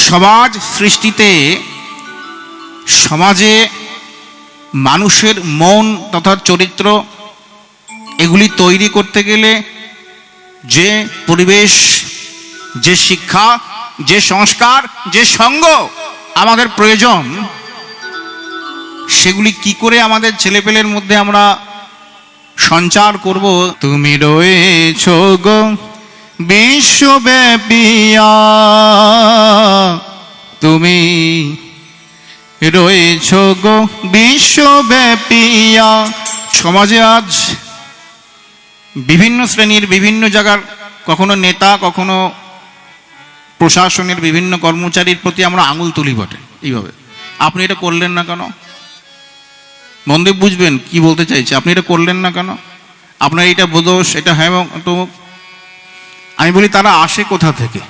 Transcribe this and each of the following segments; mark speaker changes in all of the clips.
Speaker 1: সমাজ সৃষ্টিতে সমাজে মানুষের মন তথা চরিত্র এগুলি তৈরি করতে গেলে যে পরিবেশ, যে শিক্ষা, যে সংস্কার, যে সঙ্গ আমাদের প্রয়োজন, সেগুলি কি করে আমাদের ছেলেপেলের মধ্যে আমরা সঞ্চার করব। তুমি রয়েছ গো বিশ্বব্যাপিয়া, তুমি রয়েছ গো বিশ্বব্যাপিয়া। সমাজে আজ বিভিন্ন শ্রেণীর বিভিন্ন জায়গার কখনো নেতা, কখনো প্রশাসনের বিভিন্ন কর্মচারীর প্রতি আমরা আঙুল তুলি বটে। এইভাবে আপনি এটা করলেন না কেন? মন্দে বুঝবেন কি বলতে চাইছে। আপনি এটা করলেন না কেন? আপনার এটা বোধোস, এটা হ্যাঁ তো। আমি বলি তারা আসে কোথা থেকে?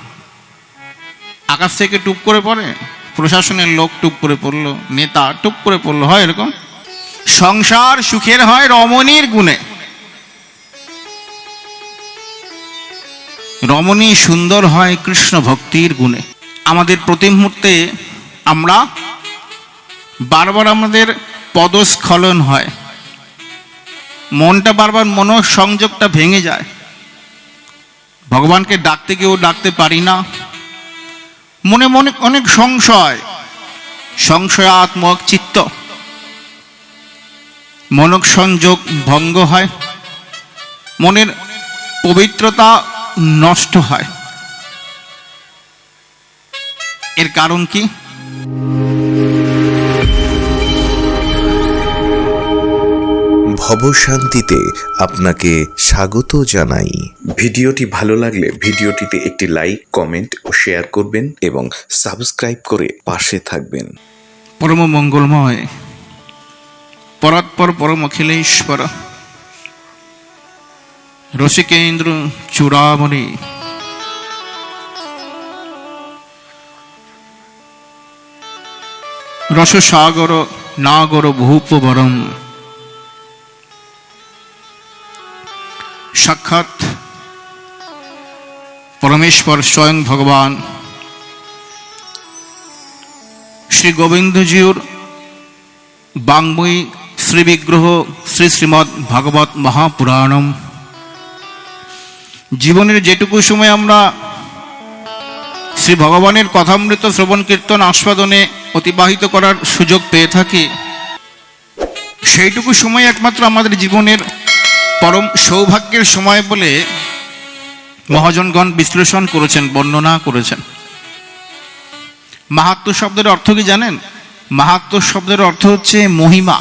Speaker 1: আকাশ থেকে টুপ করে পড়ে? প্রশাসনের লোক টুপ করে পড়লো, নেতা টুপ করে পড়লো, হয় এরকম? সংসার সুখের হয় রমণীর গুণে। রমণী সুন্দর হয় কৃষ্ণ ভক্তির গুণে। আমাদের প্রতি মুহূর্তে আমরা বারবার আমাদের পদস্খলন হয়, মনটা বারবার মনোসংযোগটা ভেঙে যায়, ভগবানকে ডাকতে গিয়েও ডাকতে পারি না, মনে মনে অনেক সংশয়, সংশয়াত্মক চিত্ত, মনঃসংযোগ ভঙ্গ হয়, মনের পবিত্রতা নষ্ট হয়। এর কারণ কি?
Speaker 2: ভবশান্তিতে আপনাকে স্বাগত জানাই। ভিডিওটি ভালো লাগলে ভিডিওটিতে একটি লাইক, কমেন্ট ও শেয়ার করবেন এবং সাবস্ক্রাইব করে পাশে থাকবেন।
Speaker 1: পরম মঙ্গলময় পরাৎপর পরম অখিলেশ্বর রসিকেন্দ্র চূড়ামণি রসসাগর নাগর ভূপবরম সাক্ষাৎ পরমেশ্বর স্বয়ং ভগবান শ্রী গোবিন্দজিউর বাংময়ী শ্রী বিগ্রহ শ্রী শ্রীমদ্ ভাগবত মহাপুরাণম। জীবনের যেটুকু সময় আমরা শ্রী ভগবানের কথামৃত শ্রবণ কীর্তন আস্বাদনে অতিবাহিত করার সুযোগ পেয়ে থাকি, সেইটুকু সময় একমাত্র আমাদের জীবনের পরম সৌভাগ্যের সময় বলে মহাজনগণ বিশ্লেষণ করেছেন, বর্ণনা করেছেন। মাহাত্ম্য শব্দের অর্থ কি জানেন? মাহাত্ম্য শব্দের অর্থ হচ্ছে মহিমা।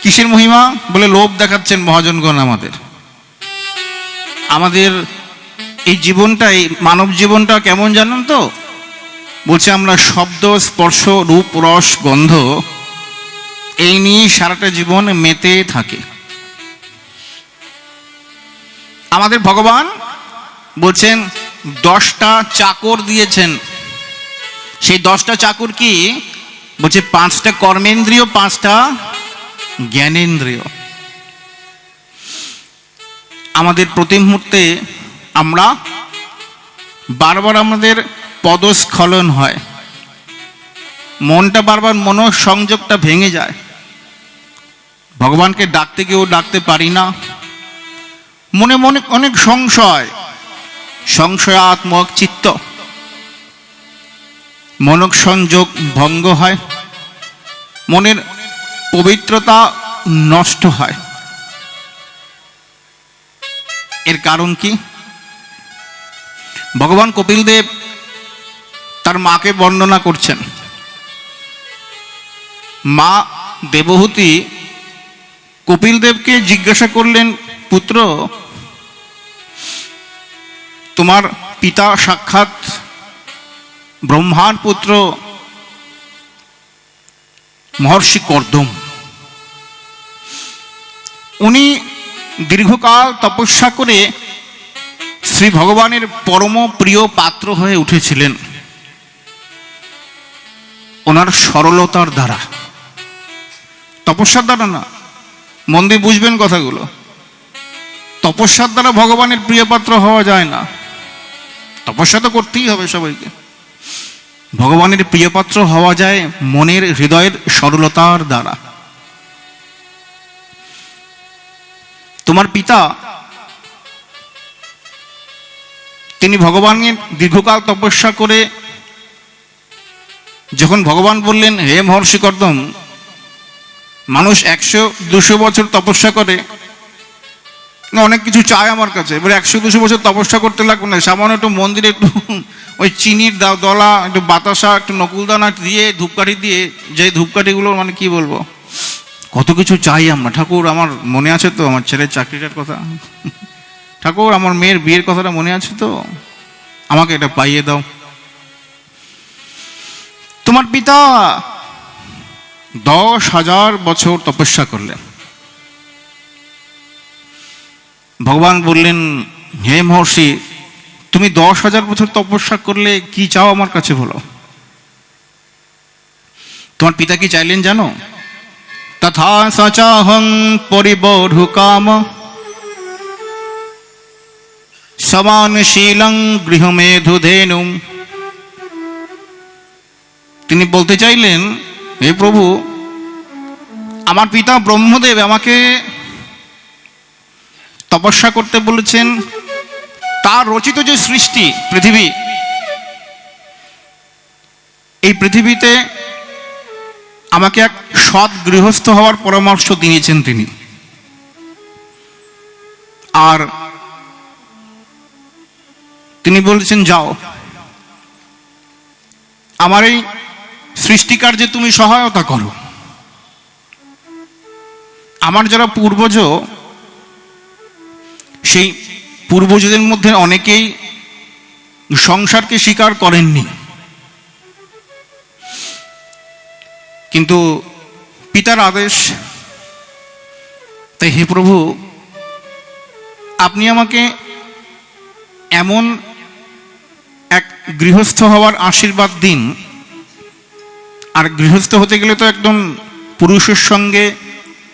Speaker 1: কিসের মহিমা? বলে লোভ দেখাচ্ছেন মহাজনগণ আমাদের এই জীবনটাই, মানব জীবনটা কেমন জানেন তো? বলছে আমরা শব্দ, স্পর্শ, রূপ, রস, গন্ধ এই নিয়ে সারাটা জীবন মেতে থাকে। আমাদের ভগবান বলছেন 10টা চাকর দিয়েছেন। সেই 10টা চাকর কি? বলছে 5টা কর্মেন্দ্রিয়, 5টা জ্ঞানেন্দ্রিয়। আমাদের প্রতি মুহূর্তে আমরা বারবার আমাদের পদস্খলন হয়, মনটা বারবার মনোসংযোগটা ভেঙে যায়, ভগবানকে ডাকতে গিয়েও ডাকতে পারি না, মনে মনে অনেক সংশয়, সংশয়াত্মক চিত্ত, মনঃসংযোগ ভঙ্গ হয়, মনের পবিত্রতা নষ্ট হয়। এর কারণ কি? ভগবান কপিল দেব তার মাকে বর্ণনা করছেন। মা দেবহূতি কপিল দেবকে জিজ্ঞাসা করলেন, পুত্র, তোমার পিতা সাক্ষাৎ ব্রহ্মার পুত্র মহর্ষি কর্দম, উনি দীর্ঘকাল তপস্যা করে শ্রী ভগবানের পরম প্রিয় পাত্র হয়ে উঠেছিলেন ওনার সরলতার দ্বারা, তপস্যার দ্বারা না। মন দিয়ে বুঝবেন কথাগুলো। তপস্যার দ্বারা ভগবানের প্রিয় পাত্র হওয়া যায় না। তপস্যা তো করতেই হবে সবাইকে। ভগবানের প্রিয়পাত্র হওয়া যায় মনের হৃদয়ের সরলতার দ্বারা। তোমার পিতা তিনি ভগবানের দীর্ঘকাল তপস্যা করে যখন ভগবান বললেন, হে মহর্ষি কর্দম, মানুষ 100-200 বছর তপস্যা করে, অনেক কিছু চায় আমার কাছে, এবার 100-200 বছর তপস্যা করতে লাগবে না, সামান্য একটু মন্দিরে একটু ওই চিনির দলা, একটু বাতাসা, একটু নকুলদানা দিয়ে, ধূপকাঠি দিয়ে, যে ধূপকাঠিগুলো মানে কি বলবো, কত কিছু চাই আমরা। ঠাকুর আমার মনে আছে তো আমার ছেলের চাকরিটার কথা, ঠাকুর আমার মেয়ের বিয়ের কথাটা মনে আছে তো, আমাকে এটা পাইয়ে দাও। তোমার পিতা 10,000 বছর তপস্যা করলেন। ভগবান বললেন, হে মহর্ষি, তুমি 10,000 বছর তপস্যা করলে কি চাও আমার কাছে বলো। তোমার পিতা কি চাইলেন জানো? তথা সচাহং পরিবধূ কাম সমানশীলং গৃহমেধু ধেনুম। তিনি বলতে চাইলেন, হে প্রভু, আমার পিতা ব্রহ্মদেব আমাকে তপস্যা করতে বলেছেন, তার রচিত যে সৃষ্টি পৃথিবী, এই পৃথিবীতে আমাকে এক সৎ গৃহস্থ হওয়ার পরামর্শ দিয়েছেন তিনি। আর তিনি বলেছেন, যাও আমার এই সৃষ্টিকার্যে তুমি সহায়তা করো। আমার যারা পূর্বজ, সেই পূর্বজদের মধ্যে অনেকেই সংসারকে স্বীকার করেননি, কিন্তু পিতার আদেশ, তাই হে প্রভু, আপনি আমাকে এমন এক গৃহস্থ হওয়ার আশীর্বাদ দিন। আর গৃহস্থ হতে গেলে তো একজন পুরুষের সঙ্গে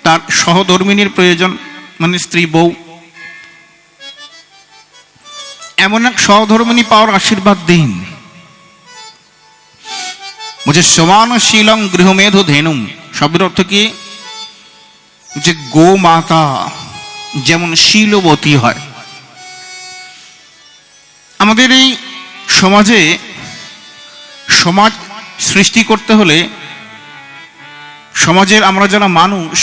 Speaker 1: তার সহধর্মিনীর প্রয়োজন, মানে স্ত্রী বউ। এমন এক সহধর্মিনী পাওয়ার আশীর্বাদ দিন। বলছে সমানশীলং গৃহমেধু ধেনুম, শব্দের অর্থ কি? যে গো মাতা যেমন শীলবতী হয়। আমাদের এই সমাজে সমাজ সৃষ্টি করতে হলে সমাজের আমরা যারা মানুষ,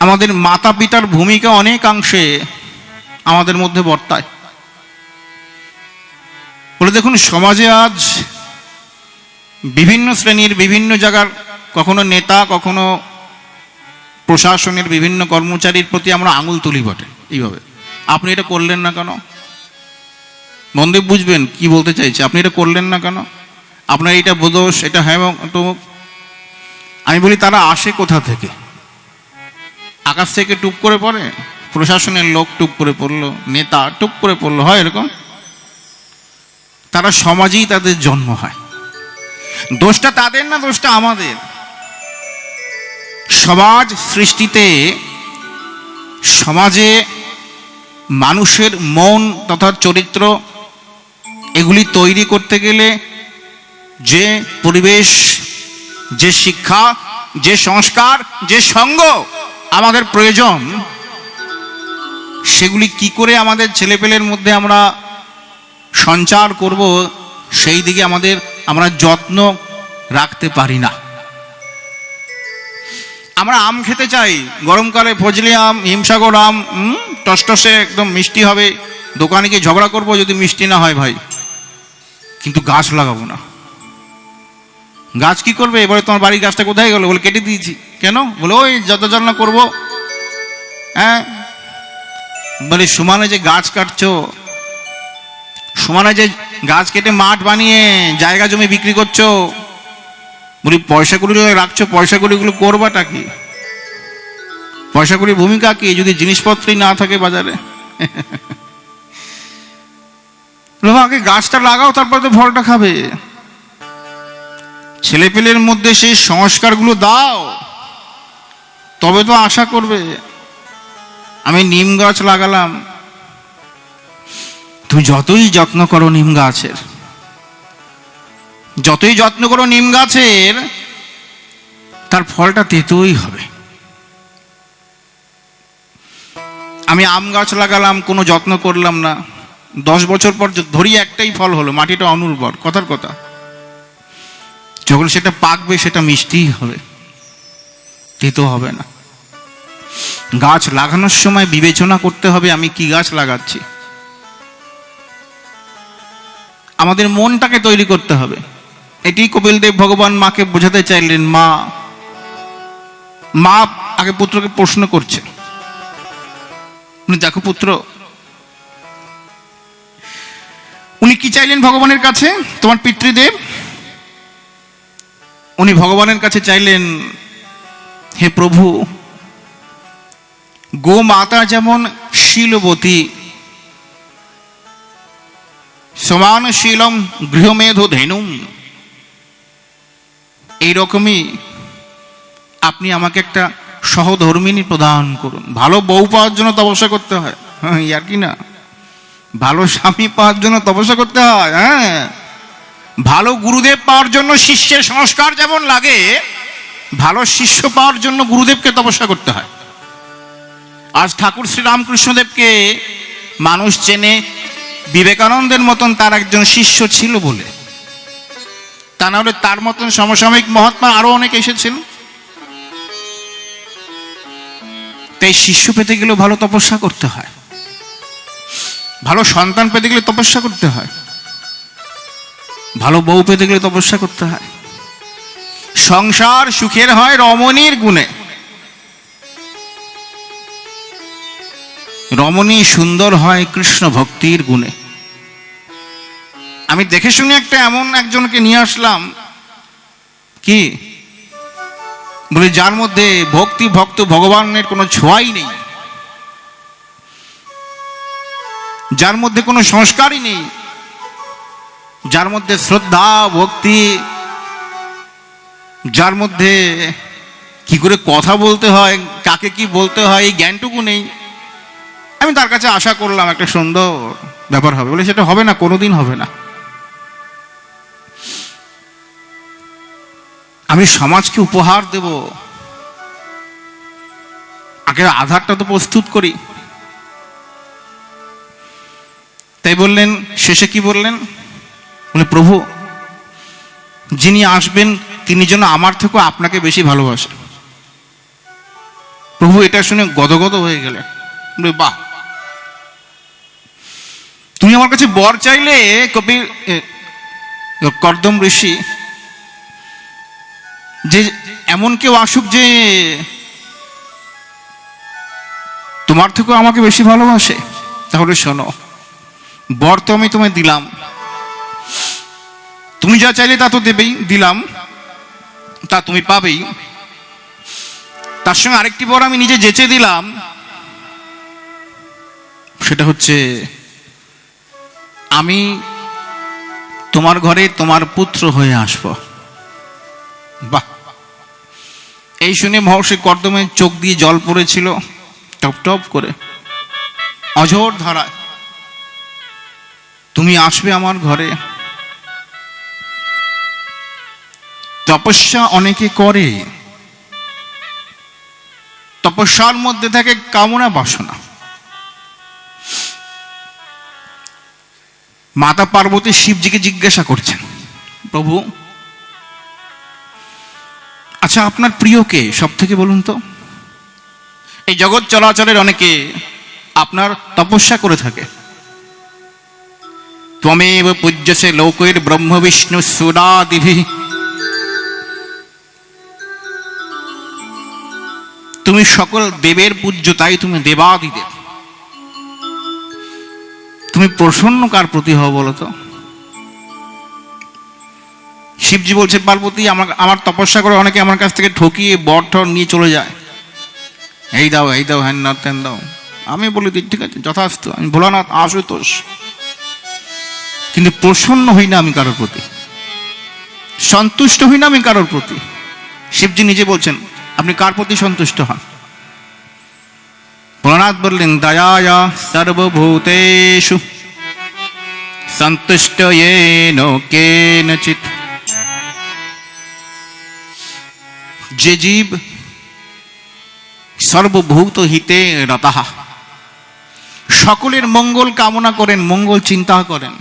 Speaker 1: আমাদের মাতা পিতার ভূমিকা অনেকাংশে আমাদের মধ্যে বর্তায়। বলে দেখুন, সমাজে আজ বিভিন্ন শ্রেণীর, বিভিন্ন জায়গার, কখনো নেতা, কখনো প্রশাসনের বিভিন্ন কর্মচারীর প্রতি আমরা আঙুল তুলি বটে এইভাবে। আপনি এটা করলেন না কেন? মন দিয়ে বুঝবেন কি বলতে চাইছে। আপনি এটা করলেন না কেন? আপনার এটা দোষ, এটা হ্যাঁ তো। আমি বলি, তারা আসে কোথা থেকে? আকাশ থেকে টুপ করে পড়ে? প্রশাসনের লোক টুপ করে পড়লো, নেতা টুপ করে পড়লো, হয় এরকম? তারা সমাজেই তাদের জন্ম হয়। দোষটা তাদের না, দোষটা আমাদের। সমাজ সৃষ্টিতে, সমাজে মানুষের মন তথা চরিত্র এগুলি তৈরি করতে গেলে যে পরিবেশ, যে শিক্ষা, যে সংস্কার, যে সঙ্গ আমাদের প্রয়োজন, সেগুলি কি করে আমাদের ছেলেপেলের মধ্যে আমরা সঞ্চার করব, সেই দিকে আমরা যত্ন রাখতে পারি না। আমরা আম খেতে চাই, গরমকালে ফজলি আম, হিমসাগর আম, টসটসে একদম মিষ্টি হবে, দোকানে গিয়ে ঝগড়া করবো যদি মিষ্টি না হয় ভাই, কিন্তু গাছ লাগাবো না। গাছ কি করবে? এবারে তোমার বাড়ির গাছটা কোথায় গেল? বলে কেটে দিয়েছি। কেন? বলে ওই যত্ন করবো। হ্যাঁ, বলে সমানে যে গাছ কাটছো, সমানে যে গাছ কেটে মাঠ বানিয়ে জায়গা জমি বিক্রি করছো, বলি পয়সাগুলি রাখছো, পয়সাগুলিগুলো করবাটা কি? পয়সাগুলির ভূমিকা কি যদি জিনিসপত্রই না থাকে বাজারে? আগে গাছটা লাগাও, তারপরে তো ফলটা খাবে। ছেলেপেলের মধ্যে সেই সংস্কারগুলো দাও, তবে তো আশা করবে। আমি নিম গাছ লাগালাম, তুমি যতই যত্ন করো নিম গাছের, যতই যত্ন করো নিম গাছের, তার ফলটা তেতোই হবে। আমি আম গাছ লাগালাম, কোনো যত্ন করলাম না, 10 বছর পর ধরি একটাই ফল হলো, মাটিটা অনুর্বর, কথার কথা। যখন সেটা পাকবে সেটা মিষ্টিই হবে, তেতো হবে না। গাছ লাগানোর সময় বিবেচনা করতে হবে আমি কি গাছ লাগাচ্ছি। আমাদের মনটাকে তৈরি করতে হবে। এটি কপিলদেব ভগবান মাকে বোঝাতে চাইলেন। মা আগে পুত্রকে প্রশ্ন করছে, দেখো পুত্র, উনি কি চাইলেন ভগবানের কাছে? তোমার পিতৃদেব উনি ভগবানের কাছে চাইলেন, হে প্রভু, গো মাতা যেমন শীলবতী, সমান শীলম গৃহমেধ ধেনুম, এইরকমই আপনি আমাকে একটা সহধর্মিনী প্রদান করুন। ভালো বউ পাওয়ার জন্য তপস্যা করতে হয়, হ্যাঁ, আর কি না? ভালো স্বামী পাওয়ার জন্য তপস্যা করতে হয়, হ্যাঁ। ভালো গুরুদেব পাওয়ার জন্য শিষ্যের সংস্কার যেমন লাগে, ভালো শিষ্য পাওয়ার জন্য গুরুদেবকে তপস্যা করতে হয়। আজ ঠাকুর শ্রী রামকৃষ্ণদেবকে মানুষ চেনে বিবেকানন্দের মতন তার একজন শিষ্য ছিল বলে, তা না হলে তার মতন সমসাময়িক মহাত্মা আরো অনেক এসেছেন। তাই শিষ্য পেতে গেলেও ভালো তপস্যা করতে হয়, ভালো সন্তান পেতে গেলে তপস্যা করতে হয়, ভালো বউ পেতে গেলে তপস্যা করতে হয়। সংসার সুখের হয় রমণীর গুণে, রমণী সুন্দর হয় কৃষ্ণ ভক্তির গুণে। আমি দেখে শুনে একটা এমন একজনকে নিয়ে আসলাম, কি বলে, যার মধ্যে ভক্তি ভক্ত ভগবানের কোনো ছোঁয়াই নেই, যার মধ্যে কোনো সংস্কারই নেই, যার মধ্যে শ্রদ্ধা ভক্তি, যার মধ্যে কি করে কথা বলতে হয়, কাকে কি বলতে হয়, এই জ্ঞানটুকু নেই। আমি তার কাছে আশা করলাম একটা সুন্দর ব্যাপার হবে, বলে সেটা হবে না, কোনোদিন হবে না। আমি সমাজকে উপহার দেব, আগে আধারটা তো প্রস্তুত করি। তাই বললেন, শেষে কি বললেন, বলে প্রভু, যিনি আসবেন তিনি যেন আমার থেকেও আপনাকে বেশি ভালোবাসেন। প্রভু এটা শুনে গদগদ হয়ে গেলেন, বলে বাহ, তুমি আমার কাছে বর চাইলে কপিল কর্দম ঋষি, যে এমন কেউ আসুক যে তোমার থেকেও আমাকে বেশি ভালোবাসে। তাহলে শোনো, বর তো আমি তোমায় দিলাম, তুমি যা চাইলে তা তো দেবেই, দিলাম, তা তুমি পাবেই। তার সঙ্গে আরেকটি বর আমি নিজে যেচে দিলাম, সেটা হচ্ছে আমি তোমার ঘরে তোমার পুত্র হয়ে আসব। বাহ! এই শুনে মহর্ষি কর্দমের চোখ দিয়ে জল পড়েছিল টপ টপ করে, অঝোর ধারায়। তুমি আসবে আমার ঘরে। তপস্যা অনেকে করে, তপস্যার মধ্যে থাকে কামনা বাসনা। মাতা পার্বতী শিবজিকে জিজ্ঞাসা করছেন, প্রভু, আচ্ছা আপনার প্রিয় কে সব থেকে বলুন তো? এই জগৎ চলাচলের অনেকে আপনার তপস্যা করে থাকে। ত্বমেব পূজ্যসে লোকের ব্রহ্ম বিষ্ণু সুরাদিভি, তুমি সকল দেবের পূজ্য, তাই তুমি দেবাদিদেব। তুমি প্রসন্ন কার প্রতি হও বলো তো? শিবজি বলছে, পার্বতী, আমার তপস্যা করে অনেকে আমার কাছ থেকে ঠকিয়ে বর ঠর নিয়ে চলে যায়, এই দাও এই দাও, হ্যান না তেন দাও। আমি বলি ঠিক আছে, যথার্থ, আমি ভোলানাথ আশুতোষ, কিন্তু প্রসন্ন হই না আমি কারোর প্রতি, সন্তুষ্ট হই না আমি কারোর প্রতি। শিবজি নিজে বলছেন, আপনি কার প্রতি সন্তুষ্ট হন? ভোলানাথ বললেন, দয়ায়া সর্বভূতেষু সন্তুষ্ট येन কেনচিৎ যে জীব সর্বভূত হিতে রতাহা, সকলের মঙ্গল কামনা করেন, মঙ্গল চিন্তা করেন।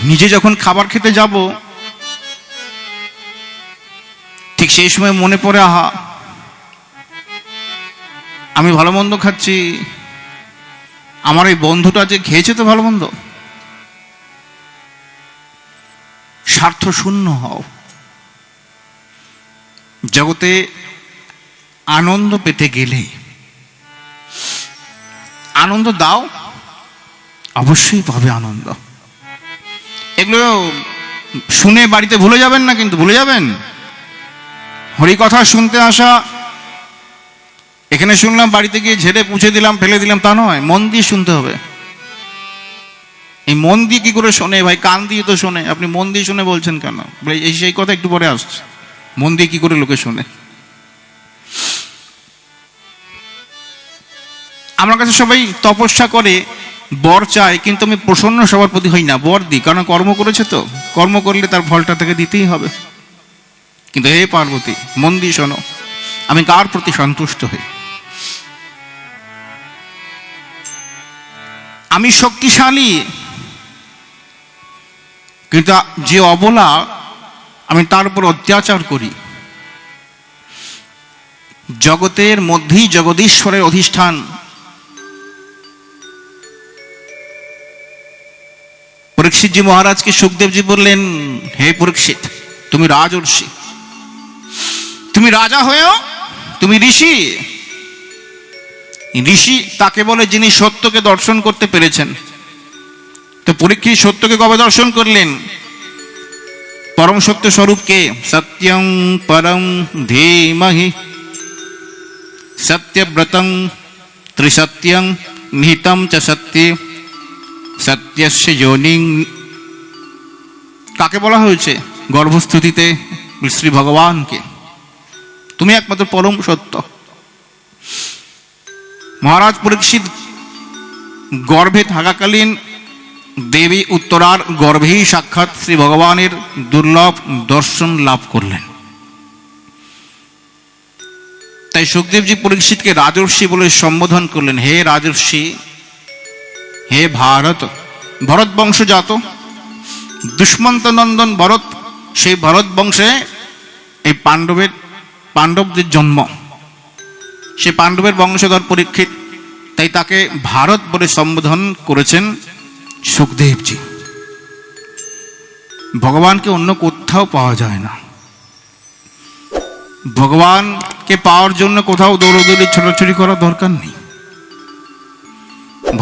Speaker 1: নিজে যখন খাবার খেতে যাব, ঠিক সেই সময় মনে পড়ে, আহা আমি ভালো মন্দ খাচ্ছি, আমার এই বন্ধুটা যে খেয়েছে তো ভালো মন্দ। স্বার্থ শূন্য হও। জগতে আনন্দ পেতে গেলে আনন্দ দাও, অবশ্যই পাবে আনন্দ। এগুলো শুনে বাড়িতে ভুলে যাবেন না, কিন্তু ভুলে যাবেন। হরিকথা শুনতে আসা, এখানে শুনলাম বাড়িতে গিয়ে ঝেড়ে পুছে দিলাম, ফেলে দিলাম, তা নয়। মন দিয়ে শুনতে হবে। এই মন দিয়ে কি করে শোনে ভাই? কান দিয়ে তো শোনে। আপনি মন দিয়ে শুনে বলছেন কেন? এই সেই কথা একটু পরে আসছে। মন দিয়ে কি করে লোকে শোনে? আমার কাছে সবাই তপস্যা করে, বর চায়, কিন্তু আমি প্রসন্ন সবার প্রতি হই না। বর দিই, কারণ কর্ম করেছে তো, কর্ম করলে তার ফলটা তাকে দিতেই হবে। কিন্তু হে পার্বতী, মন দিয়ে শোনো, আমি কার প্রতি সন্তুষ্ট হই? আমি শক্তিশালী, কিন্তু যে অবলা, আমি তার উপর অত্যাচার করি। জগতের মধ্যেই জগদীশ্বরের অধিষ্ঠান। পরীক্ষিতজি মহারাজকে সুখদেবজি বললেন, হে পরীক্ষিত, তুমি রাজর্ষি, তুমি রাজা হয়েও তুমি ঋষি। ঋষি তাকে বলে যিনি সত্যকে দর্শন করতে পেরেছেন। তো পরীক্ষিত সত্যকে কবে দর্শন করলেন? পরম সত্য স্বরূপকে। সত্যং পরম ধীমহি সত্যব্রতং ত্রিসত্যং নিহিতং চ সত্যে সত্যস্য যোনিং। কাকে বলা হয়েছে? গর্ভস্থিতিতে শ্রী ভগবানকে। তুমি একমাত্র পরম সত্য। মহারাজ পরীক্ষিত গর্ভে থাকাকালীন দেবী উত্তরার গর্ভেই সাক্ষাৎ শ্রী ভগবানের দুর্লভ দর্শন লাভ করলেন। তাই সুখদেবজি পরীক্ষিতকে রাজর্ষি বলে সম্বোধন করলেন। হে রাজর্ষি, হে ভারত, ভরত বংশজাত, দুষ্মন্ত নন্দন ভরত, সেই ভরত বংশে এই পাণ্ডবদের জন্ম। সে পাণ্ডবের বংশধর পরীক্ষিত, তাই তাকে ভারত বলে সম্বোধন করেছেন সুখদেবজি। ভগবানকে অন্য কোথাও পাওয়া যায় না। ভগবানকে পাওয়ার জন্য কোথাও দৌড়দৌড়ি ছোটাছুটি করার দরকার নেই।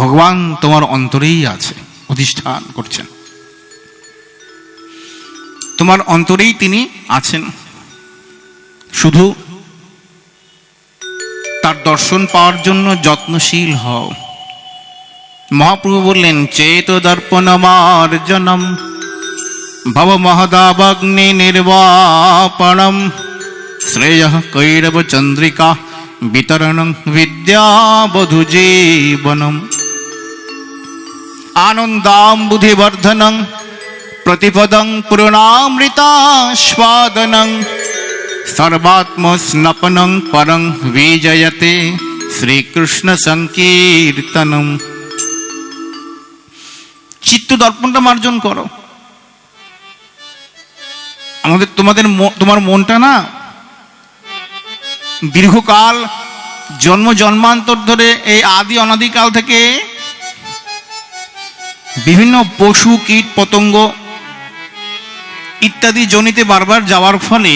Speaker 1: ভগবান তোমার অন্তরেই আছে, অধিষ্ঠান করছেন। তোমার অন্তরেই তিনি আছেন। শুধু তার দর্শন পাওয়ার জন্য যত্নশীল হও। মহাপ্রভু বললেন, চেত দর্পণমার্জনম ভব মহদাবগ্নি নির্বাপণম শ্রেয় কৈরব চন্দ্রিকা বিতরণং বিদ্যাবধূ জীবনম আনন্দাম্বুধিবর্ধনং প্রতিপদং পূর্ণামৃতাস্বাদনং সর্বাত্মস্নপনং পরং বিজয়তে শ্রীকৃষ্ণ সংকীর্তনম। চিত্ত দর্পণটা মার্জন করো। তোমার মনটা না দীর্ঘকাল জন্মান্তর ধরে, এই আদি অনাদিকাল থেকে বিভিন্ন পশু কীট পতঙ্গ ইত্যাদি জনিতে বারবার যাওয়ার ফলে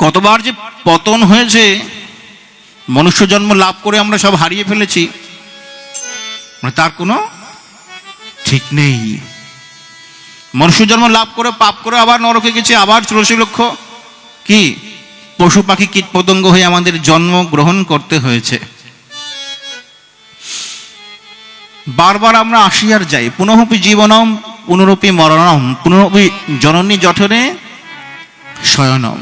Speaker 1: কতবার যে পতন হয়েছে, মনুষ্য জন্ম লাভ করে আমরা সব হারিয়ে ফেলেছি, তার কোনো ঠিক নেই। মনুষ্য জন্ম লাভ করে পাপ করে আবার নরকে গেছে, আবার 84 লক্ষ কি পশু পাখি কীট পতঙ্গ হয়ে আমাদের জন্ম গ্রহণ করতে হয়েছে। বারবার আমরা আসি আর যাই। পুনঃপি জীবনম পুনরপি মরণম পুনরপি জননী জঠরে শয়নম।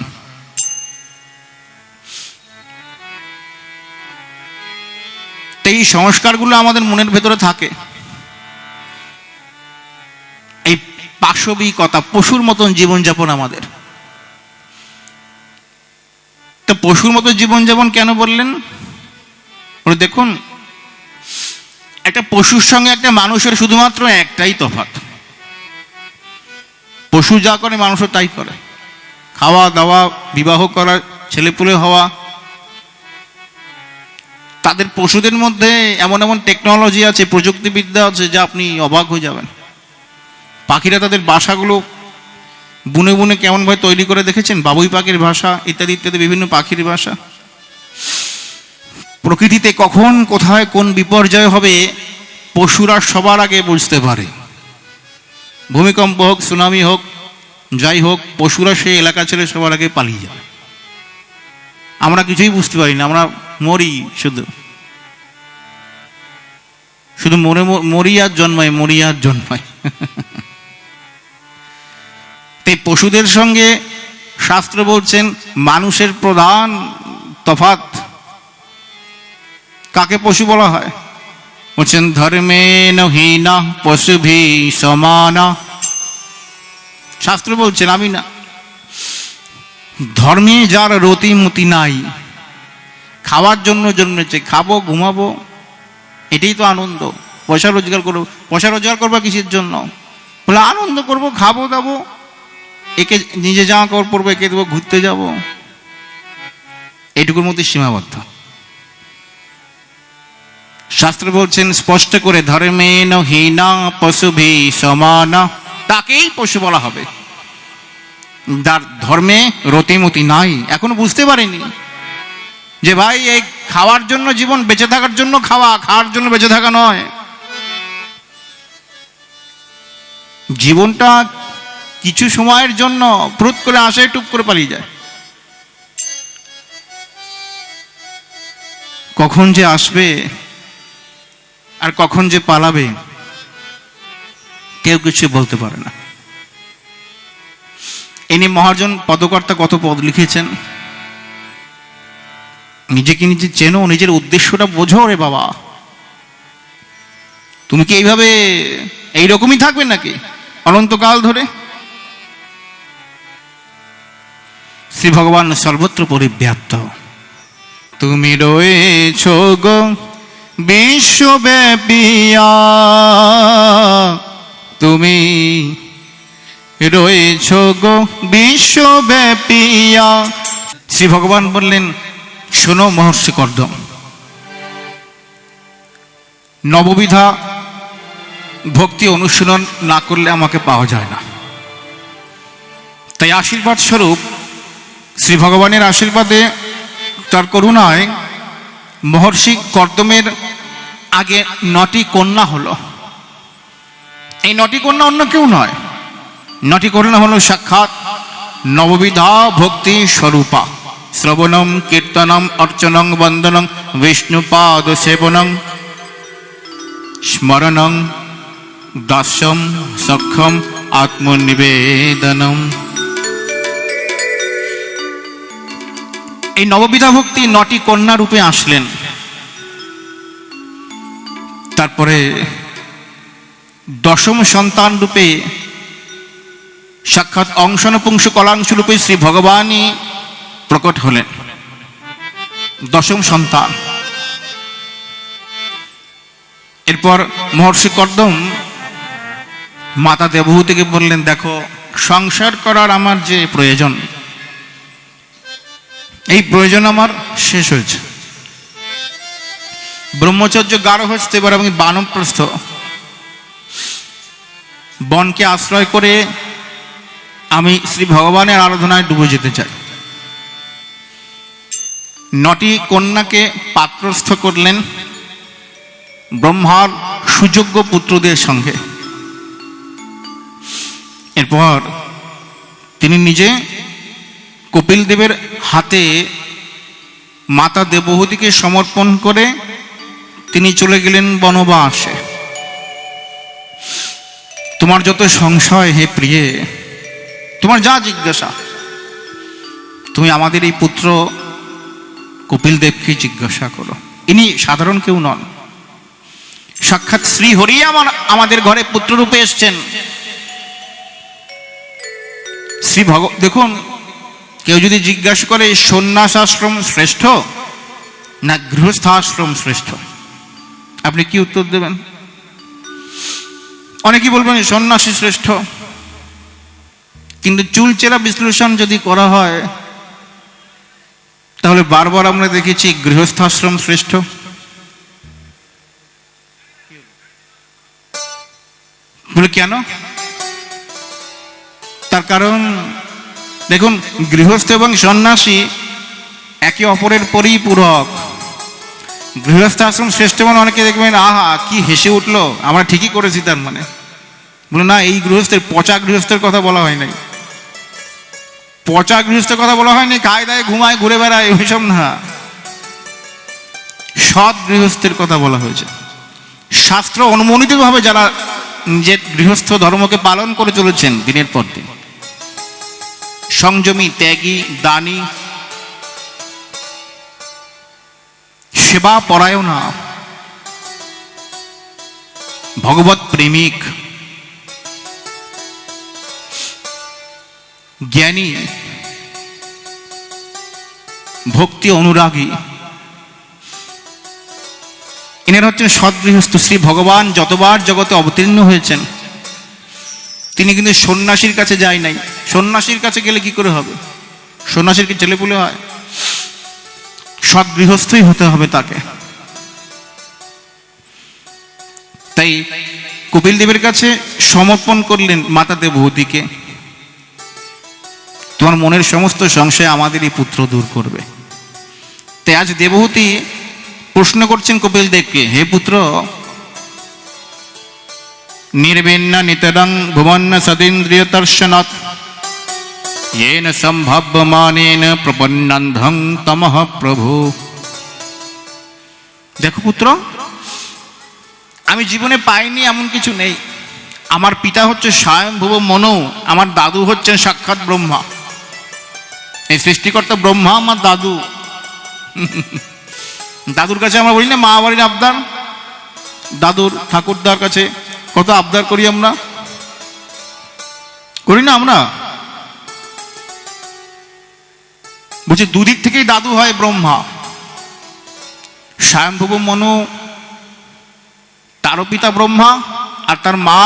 Speaker 1: এই সংস্কারগুলো আমাদের মনের ভেতরে থাকে। এই পাশবিকতা, পশুর মতন জীবনযাপন আমাদের। তো পশুর মতো জীবনযাপন কেন বললেন? দেখুন, একটা পশুর সঙ্গে একটা মানুষের শুধুমাত্র একটাই তফাৎ। পশু যা করে মানুষও তাই করে, খাওয়া দাওয়া, বিবাহ করা, ছেলেপুলে হওয়া। তাদের পশুদের মধ্যে এমন এমন টেকনোলজি আছে, প্রযুক্তিবিদ্যা আছে, যা আপনি অবাক হয়ে যাবেন। পাখিরা তাদের বাসাগুলো বুনে বুনে কেমনভাবে তৈরি করে দেখেছেন? বাবুই পাখির ভাষা ইত্যাদি ইত্যাদি বিভিন্ন পাখির ভাষা। প্রকৃতিতে কখন কোথায় কোন বিপর্যয় হবে পশুরা সবার আগে বুঝতে পারে। ভূমিকম্প হোক, সুনামি হোক, যাই হোক, পশুরা সেই এলাকা ছেড়ে সবার আগে পালিয়ে যায়। আমরা কিছুই বুঝতে পারি না, আমরা মরি, শুধু শুধু মরি আর জন্মায়, মরি আর জন্মায়। তাই পশুদের সঙ্গে শাস্ত্র বলছেন মানুষের প্রধান তফাৎ। কাকে পশু বলা হয়? বলছেন ধর্মেণ হীনা পশুভি সমানা। শাস্ত্র বলছেন, আমি না, ধর্মে যার রতিমতি নাই, খাওয়ার জন্য জন্মেছে, খাবো, ঘুমাবো, এটাই তো আনন্দ। পয়সা রোজগার করবো, পয়সা রোজগার করবো কিসের জন্য? বলে আনন্দ করবো, খাবো দাবো, একে নিজে জামা কাপড় পরবো, একে দেবো, ঘুরতে যাব, এইটুকুর মধ্যে সীমাবদ্ধ। শাস্ত্র বলছেন স্পষ্ট করে, ধর্মেণ হীনা পশুভি সমানা, তাকেই পশু বলা হবে যার ধর্মে রতিমতি নাই। এখনো বুঝতে পারেনি যে ভাই এই খাওয়ার জন্য জীবন, বেঁচে থাকার জন্য খাওয়া, খাওয়ার জন্য বেঁচে থাকা নয়। জীবনটা কিছু সময়ের জন্য, ফুরুত করে আসে, টুক করে পালিয়ে যায়। কখন যে আসবে আর কখন যে পালাবে কেউ কিছু বলতে পারে না। ইনি মহাজন পদকর্তা কত পদ লিখেছেন। নিজেকে নিজে চেনো, নিজের উদ্দেশ্যটা বোঝো রে বাবা। তুমি কি এইভাবে এইরকমই থাকবে নাকি অনন্তকাল ধরে? শ্রী ভগবান সর্বত্র পরিব্যাপ্ত। তুমি রয়েছ গো বিশ্বব্যাপিয়া, তুমি রয়েছ গো বিশ্বব্যাপিয়া। শ্রী ভগবান বললেন, শোনো মহর্ষি কর্দম, নববিধা ভক্তি অনুশীলন না করলে আমাকে পাওয়া যায় না। তাই আশীর্বাদ স্বরূপ শ্রী ভগবানের আশীর্বাদে, তার করুণায় মহর্ষি কর্দমের আগে 9টি কন্যা হলো। এই 9টি কন্যা অন্য কেউ নয়, 9টি কন্যা হলো সাক্ষাৎ নববিধা ভক্তি স্বরূপা। শ্রবণম কীর্তনম অর্চনং বন্দনং বিষ্ণুপাদ সেবনং স্মরণং দাস্যম সক্ষম আত্মনিবেদনম। এই নববিধা ভক্তি 9টি কন্যা রূপে আসলেন। তারপরে 10ম সন্তান রূপে সাক্ষাৎ অংশনপুংস কলাংশ রূপে শ্রী ভগবানই প্রকট হলেন, 10ম সন্তান। এরপর মহর্ষি কর্দম মাতা দেবহূতিকে বললেন, দেখো সংসার করার আমার যে প্রয়োজন, এই প্রয়োজন আমার শেষ হয়েছে। ব্রহ্মচর্য গাঢ় হচ্ছে, এবার আমি বানপ্রস্থ বনকে আশ্রয় করে আমি শ্রী ভগবানের আরাধনায় ডুবে যেতে চাই। 9টি কন্যাকে পাত্রস্থ করলেন ব্রহ্মার সুযোগ্য পুত্রদের সঙ্গে। এরপর তিনি নিজে কপিল দেবের হাতে মাতা দেবহূতিকে সমর্পণ করে তিনি চলে গেলেন বনবাসে। তোমার যত সংশয় হে প্রিয়ে, তোমার যা জিজ্ঞাসা, তুমি আমাদের এই পুত্র কপিল দেবকে জিজ্ঞাসা করো। ইনি সাধারণ কেউ নন, সাক্ষাৎ শ্রী হরি আমাদের ঘরে পুত্ররূপে এসছেন। দেখুন, কেউ যদি জিজ্ঞাসা করে সন্ন্যাস আশ্রম শ্রেষ্ঠ না গৃহস্থাশ্রম শ্রেষ্ঠ, আপনি কি উত্তর দেবেন? অনেকেই বলবেন সন্ন্যাসী শ্রেষ্ঠ, কিন্তু চুলচেরা বিশ্লেষণ যদি করা হয় তাহলে বারবার আমরা দেখেছি গৃহস্থাশ্রম শ্রেষ্ঠ। বলে কেন? তার কারণ দেখুন, গৃহস্থ এবং সন্ন্যাসী একে অপরের পরিপূরক। গৃহস্থাশ্রম শ্রেষ্ঠ মানে অনেকে দেখবেন আহা কি হেসে উঠলো, আমরা ঠিকই করেছি তার মানে। বলে না, এই গৃহস্থের পচা গৃহস্থের কথা বলা হয় নাই, পচা গৃহস্থের কথা বলা হয়নি খায় দায় ঘুমায় ঘুরে বেড়ায় ওইসব না, সৎ গৃহস্থের কথা বলা হয়েছে। শাস্ত্র অনুমোদিতভাবে যারা নিজের গৃহস্থ ধর্মকে পালন করে চলেছেন দিনের পর দিন, সংযমী, ত্যাগী, দানী, সেবা পরায়ণা, ভগবত প্রেমিক, জ্ঞানী, ভক্তি অনুরাগী, এনারা হচ্ছেন সৎগৃহস্থ। শ্রী ভগবান যতবার জগতে অবতীর্ণ হয়েছেন তিনি কিন্তু সন্ন্যাসীর কাছে যায় নাই। সন্ন্যাসীর কাছে গেলে কি করে হবে? সন্ন্যাসীর কি ছেলেপুলে হয়? সৎগৃহস্থই হতে হবে তাকে। তাই কপিল দেবের কাছে সমর্পণ করলেন মাতা দেবহূতিকে, তোমার মনের সমস্ত সংশয় আমাদের এই পুত্র দূর করবে। তাই আজ দেবহূতি প্রশ্ন করছেন কপিল দেবকে, হে পুত্র, নির্বিণ্ণ নিতরং ভুবন্ন সদিন্দ্রিয়দর্শনাৎ येन সম্ভাব্যমানেন প্রপন্নন্ধং তমঃ প্রভু। দেখো পুত্র, আমি জীবনে পাইনি এমন কিছু নেই। আমার পিতা হচ্ছে স্বয়ংভুব মনু, আমার দাদু হচ্ছেন সাক্ষাৎ ব্রহ্মা। এই সৃষ্টিকর্তা ব্রহ্মা আমার দাদু। দাদুর কাছে আমরা বলি না মা বাড়ির আবদার, দাদুর ঠাকুরদার কাছে কত আবদার করি আমরা, করি না আমরা? বলছে দুদিক থেকেই দাদু হয় ব্রহ্মা। স্বয়ংভুব মনু তারও পিতা ব্রহ্মা, আর তার মা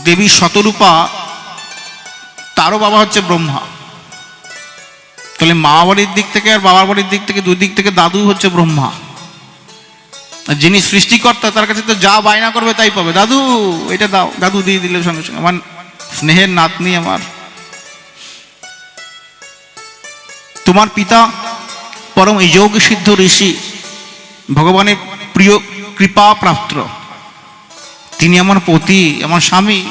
Speaker 1: দেবী শতরূপা তারও বাবা হচ্ছে ব্রহ্মা। তাহলে মা বাড়ির দিক থেকে আর বাবার বাড়ির দিক থেকে দুই দিক থেকে দাদু হচ্ছে ব্রহ্মা। আর যিনি সৃষ্টিকর্তা তার কাছে তো যা বায়না করবে তাই পাবে। দাদু এটা দাও, দাদু দিয়ে দিলে সঙ্গে সঙ্গে। আমার স্নেহের নাতনি, আমার তোমার পিতা পরম যোগ সিদ্ধ ঋষি, ভগবানের প্রিয় কৃপা প্রাপ্ত, তিনি আমার পতি, আমার স্বামী,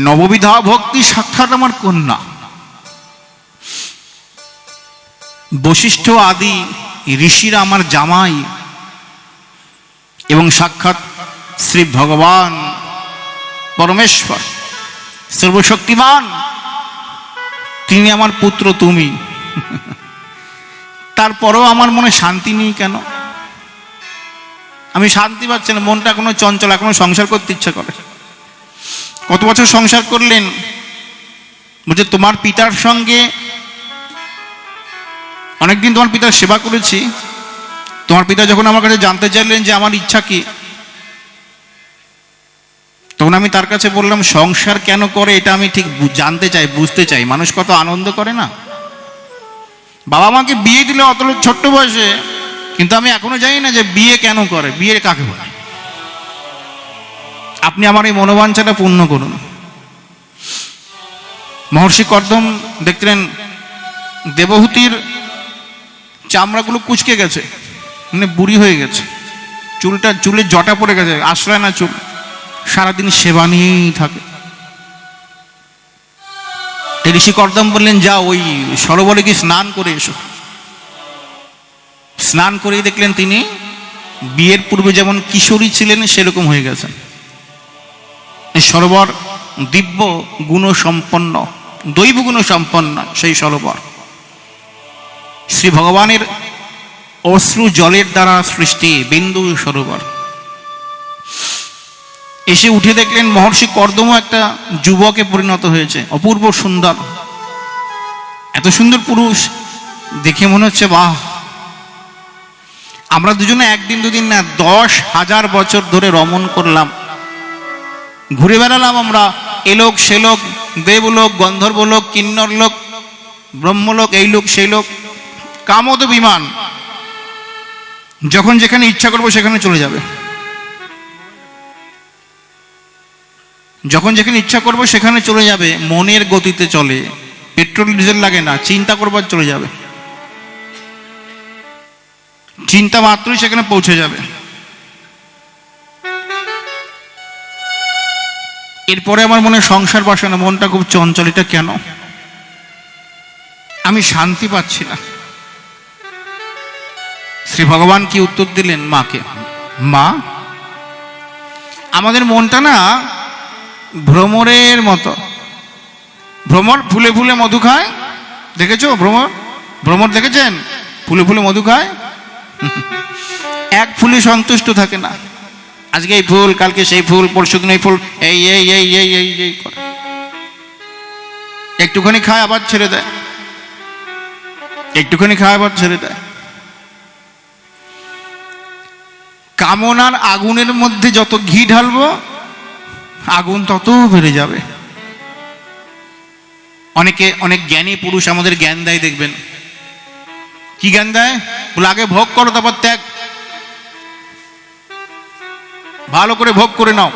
Speaker 1: নববিধা ভক্তি সাক্ষাৎ আমার কন্যা। বশিষ্ঠ আদি ঋষিরা আমার জামাই, এবং সাক্ষাৎ শ্রী ভগবান পরমেশ্বর সর্বশক্তিমান, তিনি আমার পুত্র তুমি। তারপরেও আমার মনে শান্তি নেই কেন? আমি শান্তি পাচ্ছি না, মনটা এখনো চঞ্চল, এখনো সংসার করতে ইচ্ছা করে। কত বছর সংসার করলেন? বলছে তোমার পিতার সঙ্গে অনেকদিন তোমার পিতার সেবা করেছি। তোমার পিতা যখন আমার কাছে জানতে চাইলেন যে আমার ইচ্ছা কি, তখন আমি তার কাছে বললাম সংসার কেন করে এটা আমি ঠিক জানতে চাই, বুঝতে চাই। মানুষ কত আনন্দ করে না। বাবা মাকে বিয়ে দিলে অত ছোট্ট বয়সে, কিন্তু আমি এখনো জানি না যে বিয়ে কেন করে, বিয়ে কাকে বলে। আপনি আমার এই মনোবাঞ্ছাটা পূর্ণ করুন। মহর্ষি কর্দম দেখলেন দেবহূতির চামড়াগুলো কুচকে গেছে, মানে বুড়ি হয়ে গেছে, চুলের জটা পড়ে গেছে, আশ্রয় না চুল, সারাদিন সেবা নিয়েই থাকে। ঋষি কর্দম বললেন যাও ওই সরোবরে কি স্নান করে এসো। স্নান করেই দেখলেন তিনি বিয়ের পূর্বে যেমন কিশোরী ছিলেন সেরকম হয়ে গেছেন। সরোবর দিব্য গুণ সম্পন্ন, দৈব গুণ সম্পন্ন সেই সরোবর শ্রী ভগবানের অশ্রু জলের দ্বারা সৃষ্টি বিন্দু সরোবর। এসে উঠে দেখলেন মহর্ষি কর্দম একটা যুবকে পরিণত হয়েছে, অপূর্ব সুন্দর, এত সুন্দর পুরুষ দেখে মনে হচ্ছে বাহ, আমরা দুজনে একদিন দুদিন না 10,000 বছর ধরে রমণ করলাম, ঘুরে বেড়ালাম আমরা, এলোক সেলোক, দেবলোক, গন্ধর্বলোক, কিন্নর লোক, ব্রহ্মলোক, এই লোক সেই লোক, কামদ বিমান, যখন যেখানে ইচ্ছা করবো সেখানে চলে যাবে, যখন যেখানে ইচ্ছা করবো সেখানে চলে যাবে, মনের গতিতে চলে, পেট্রোল ডিজেল লাগে না, চিন্তা করবার চলে যাবে, চিন্তা মাত্রই সেখানে পৌঁছে যাবে। এরপরে আমার মনে সংসার বাসে না, মনটা খুব চঞ্চল, এটা কেন, আমি শান্তি পাচ্ছি না। শ্রী ভগবান কি উত্তর দিলেন মাকে, মা আমাদের মনটা না ভ্রমরের মতো, ভ্রমর ফুলে ফুলে মধু খায়, দেখেছো ভ্রমর, ভ্রমর দেখেছেন ফুলে ফুলে মধু খায়, এক ফুলে সন্তুষ্ট থাকে না, আজকে এই ফুল, কালকে সেই ফুল, পরশুদিন এই ফুল, এই এই এই এই এই এই করে একটুখানি খায় আবার ছেড়ে দেয়, একটুখানি খায় আবার ছেড়ে দেয়। কামনার আগুনের মধ্যে যত ঘি ঢালবো আগুন তত বেড়ে যাবে। অনেকে, অনেক জ্ঞানী পুরুষ আমাদের জ্ঞান দেয়, দেখবেন কি জ্ঞান দেয়, বলে আগে ভোগ করো তারপর ত্যাগ, ভালো করে ভোগ করে নাও,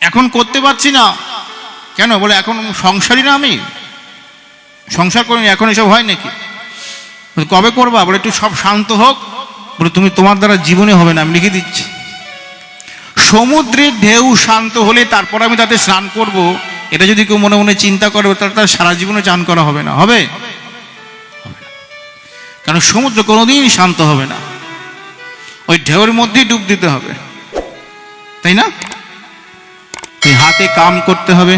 Speaker 1: এখন করতে পারছি না, কেন, বলে এখন সংসারী না, আমি সংসার করিনি, এখন এসব হয় নাকি, কবে করবা, বলে একটু সব শান্ত হোক, বলে তুমি, তোমার দ্বারা জীবনে হবে না, আমি লিখে দিচ্ছি, সমুদ্রের ঢেউ শান্ত হলে তারপর আমি তাতে স্নান করব, এটা যদি কেউ মনে মনে চিন্তা করে তাহলে তার সারা জীবনে চান করা হবে না, হবে, কারণ সমুদ্র কোনোদিন শান্ত হবে না, ওই ঢেউয়ের মধ্যেই ডুব দিতে হবে, তাই না, এই হাতে কাম করতে হবে,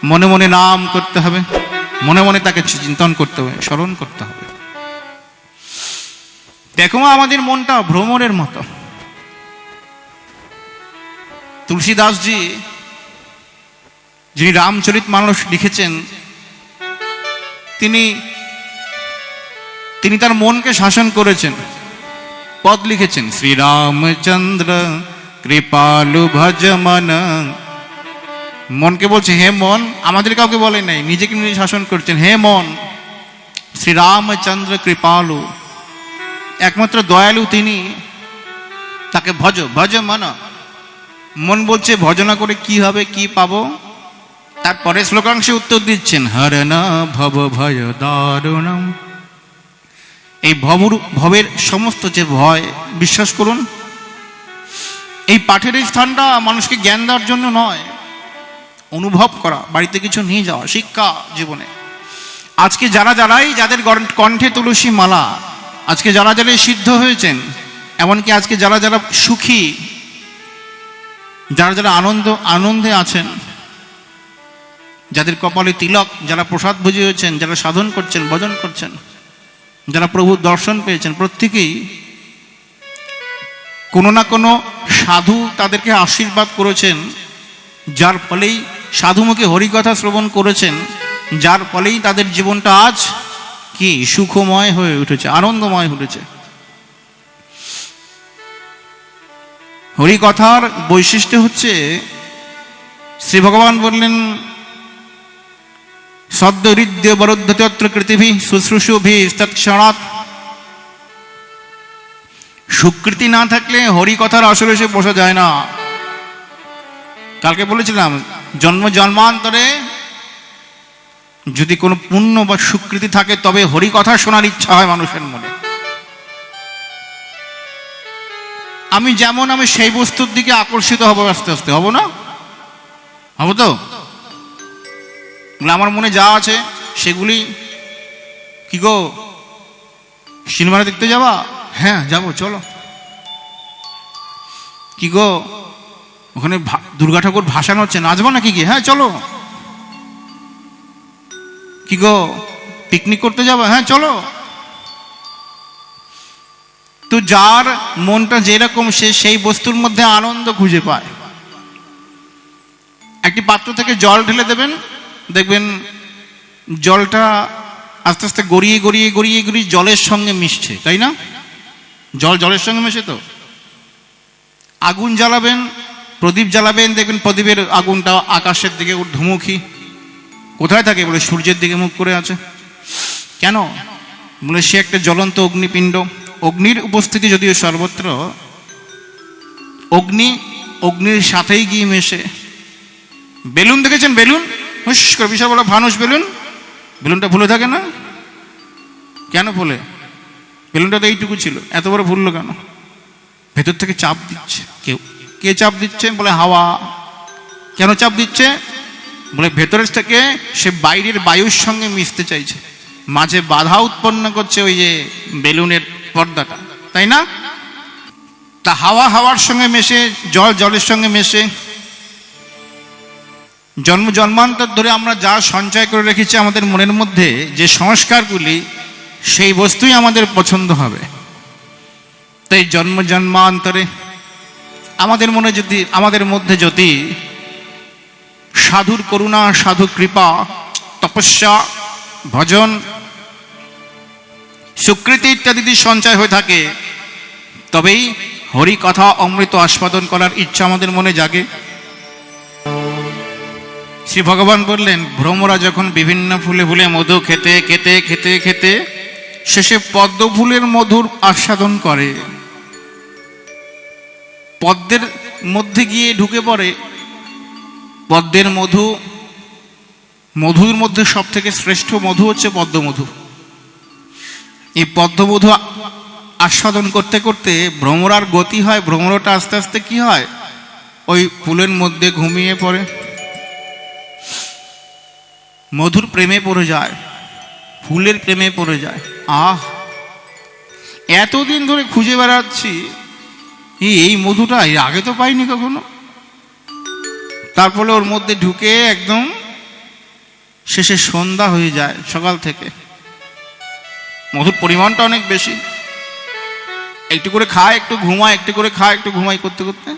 Speaker 1: মনে মনে নাম করতে হবে, মনে মনে তাকে চিন্তন করতে হবে, স্মরণ করতে হবে। দেখো আমাদের মনটা ভ্রমরের মতো। তুলসীদাসজি, যিনি রামচরিতমানস লিখেছেন, তিনি তার মনকে শাসন করেছেন, পদ লিখেছেন, শ্রীরামচন্দ্র কৃপালু ভজ মন, মনকে বলছে হে মন, আমাদের কাউকে বলে নাই, নিজেকে নিজে শাসন করছেন, হে মন শ্রীরামচন্দ্র কৃপালু, একমাত্র দয়ালু তিনি, তাকে ভজ, ভজ মন, মন বলছে ভজনা করে কি হবে, কি পাবো, তারপরে শ্লোকাংশে উত্তর দিচ্ছেন, হরনা ভব ভয় দারুণম, এই ভবের সমস্ত যে ভয়, বিশ্বাস করুন এই পাঠের এই স্থানটা মানুষকে জ্ঞান দেওয়ার জন্য নয়, অনুভব করা, বাড়িতে কিছু নিয়ে যাওয়া, শিক্ষা জীবনে। আজকে যারাই যাদের কণ্ঠে তুলসী মালা, আজকে যারা সিদ্ধ হয়েছেন, এমনকি আজকে যারা সুখী, যারা আনন্দে আছেন, যাদের কপালে তিলক, যারা প্রসাদ ভোজী হয়েছেন, যারা সাধন করছেন, ভজন করছেন, যারা প্রভুর দর্শন পেয়েছেন, প্রত্যেকেই কোনো না কোনো সাধু তাদেরকে আশীর্বাদ করেছেন, যার ফলেই সাধুমুখে হরিকথা শ্রবণ করেছেন, যার ফলেই তাদের জীবনটা আজ কি সুখময় হয়ে উঠেছে, আনন্দময় উঠেছে। হরিকথার বৈশিষ্ট্য হচ্ছে, শ্রী ভগবান বললেন, সদ্য হৃদ্য বরুদ্ধতে অত্র কৃতিভি শুশ্রূষুভি তৎক্ষণাৎ, সুকৃতি না থাকলে হরিকথার আসরে এসে বসা যায় না। কালকে বলেছিলাম, জন্মান্তরে যদি কোনো পুণ্য বা সুকৃতি থাকে তবে হরিকথা শোনার ইচ্ছা হয় মানুষের মনে। আমি যেমন, আমি সেই বস্তুর দিকে আকর্ষিত হব, আস্তে আস্তে হব না, হব তো, আমার মনে যা আছে সেগুলি, কি গো সিনেমা দেখতে যাবা, হ্যাঁ যাবো, চলো, কি গো ওখানে দুর্গা ঠাকুর ভাসান হচ্ছে, নাচবো নাকি, কি, হ্যাঁ চলো, কি গো পিকনিক করতে যাবো, হ্যাঁ চলো। তো যার মনটা যেরকম সে সেই বস্তুর মধ্যে আনন্দ খুঁজে পায়। একটি পাত্র থেকে জল ঢেলে দেবেন, দেখবেন জলটা আস্তে আস্তে গড়িয়ে গড়িয়ে গড়িয়ে গড়িয়ে জলের সঙ্গে মিশছে, তাই না? জল জলের সঙ্গে মেশে তো। আগুন জ্বালাবেন, প্রদীপ জ্বালাবেন, দেখবেন প্রদীপের আগুনটা আকাশের দিকে ঊর্ধ্বমুখী। কোথায় থাকে? বলে সূর্যের দিকে মুখ করে আছে। কেন? বলে সে একটা জ্বলন্ত অগ্নিপিণ্ড। অগ্নির উপস্থিতি যদিও সর্বত্র, অগ্নির সাথেই গিয়ে মেশে। বেলুন দেখেছেন? বেলুন হুস করে বিশাল বড় ফানুস বেলুন, বেলুনটা ফুলে থাকে না? কেন ফুলে? বেলুনটা তো এইটুকু ছিল, এত বড় ফুললো কেন? ভেতর থেকে চাপ দিচ্ছে কেউ। কে চাপ দিচ্ছে? বলে হাওয়া। কেন চাপ দিচ্ছে? বলে ভেতরের থেকে সে বাইরের বায়ুর সঙ্গে মিশতে চাইছে, মাঝে বাধা উৎপন্ন করছে ওই যে বেলুনের পর্দাটা, তাই না? তা হাওয়া হাওয়ার সঙ্গে মেশে, জল জলের সঙ্গে মেশে। জন্ম জন্মান্তর ধরে আমরা যা সঞ্চয় করে রেখেছি আমাদের মনের মধ্যে, যে সংস্কারগুলি, সেই বস্তুই আমাদের পছন্দ হবে। তাই জন্ম জন্মান্তরে আমাদের মধ্যে যদি সাধুর করুণা, সাধু কৃপা, তপস্যা, ভজন, সুকৃতি ইত্যাদি সঞ্চয় হয়ে থাকে, তবেই হরি কথা অমৃত আস্বাদন করার ইচ্ছা আমাদের মনে জাগে। শ্রী ভগবান বললেন, ভ্রমরা যখন বিভিন্ন ফুলে ফুলে মধু খেতে খেতে খেতে খেতে শেষে পদ্ম ফুলের মধুর আস্বাদন করে, পদ্মের মধ্যে গিয়ে ঢুকে পড়ে। পদ্মের মধুর মধ্যে সব থেকে শ্রেষ্ঠ মধু হচ্ছে পদ্মমধু। এই পদ্মমধু আস্বাদন করতে করতে ভ্রমরার গতি হয়। ভ্রমরটা আস্তে আস্তে কি হয়? ওই ফুলের মধ্যে ঘুমিয়ে পড়ে, মধুর প্রেমে পড়ে যায়, ফুলের প্রেমে পড়ে যায়। আহ, এতদিন ধরে খুঁজে বেড়াচ্ছি এই মধুটা, এর আগে তো পাইনি কখনো। তারপরে ওর মধ্যে ঢুকে একদম শেষে সন্ধ্যা হয়ে যায়। সকাল থেকে মধুর পরিমাণটা অনেক বেশি। একটু করে খায়, একটু ঘুমায়, একটু করে খায়, একটু ঘুমাই করতে করতে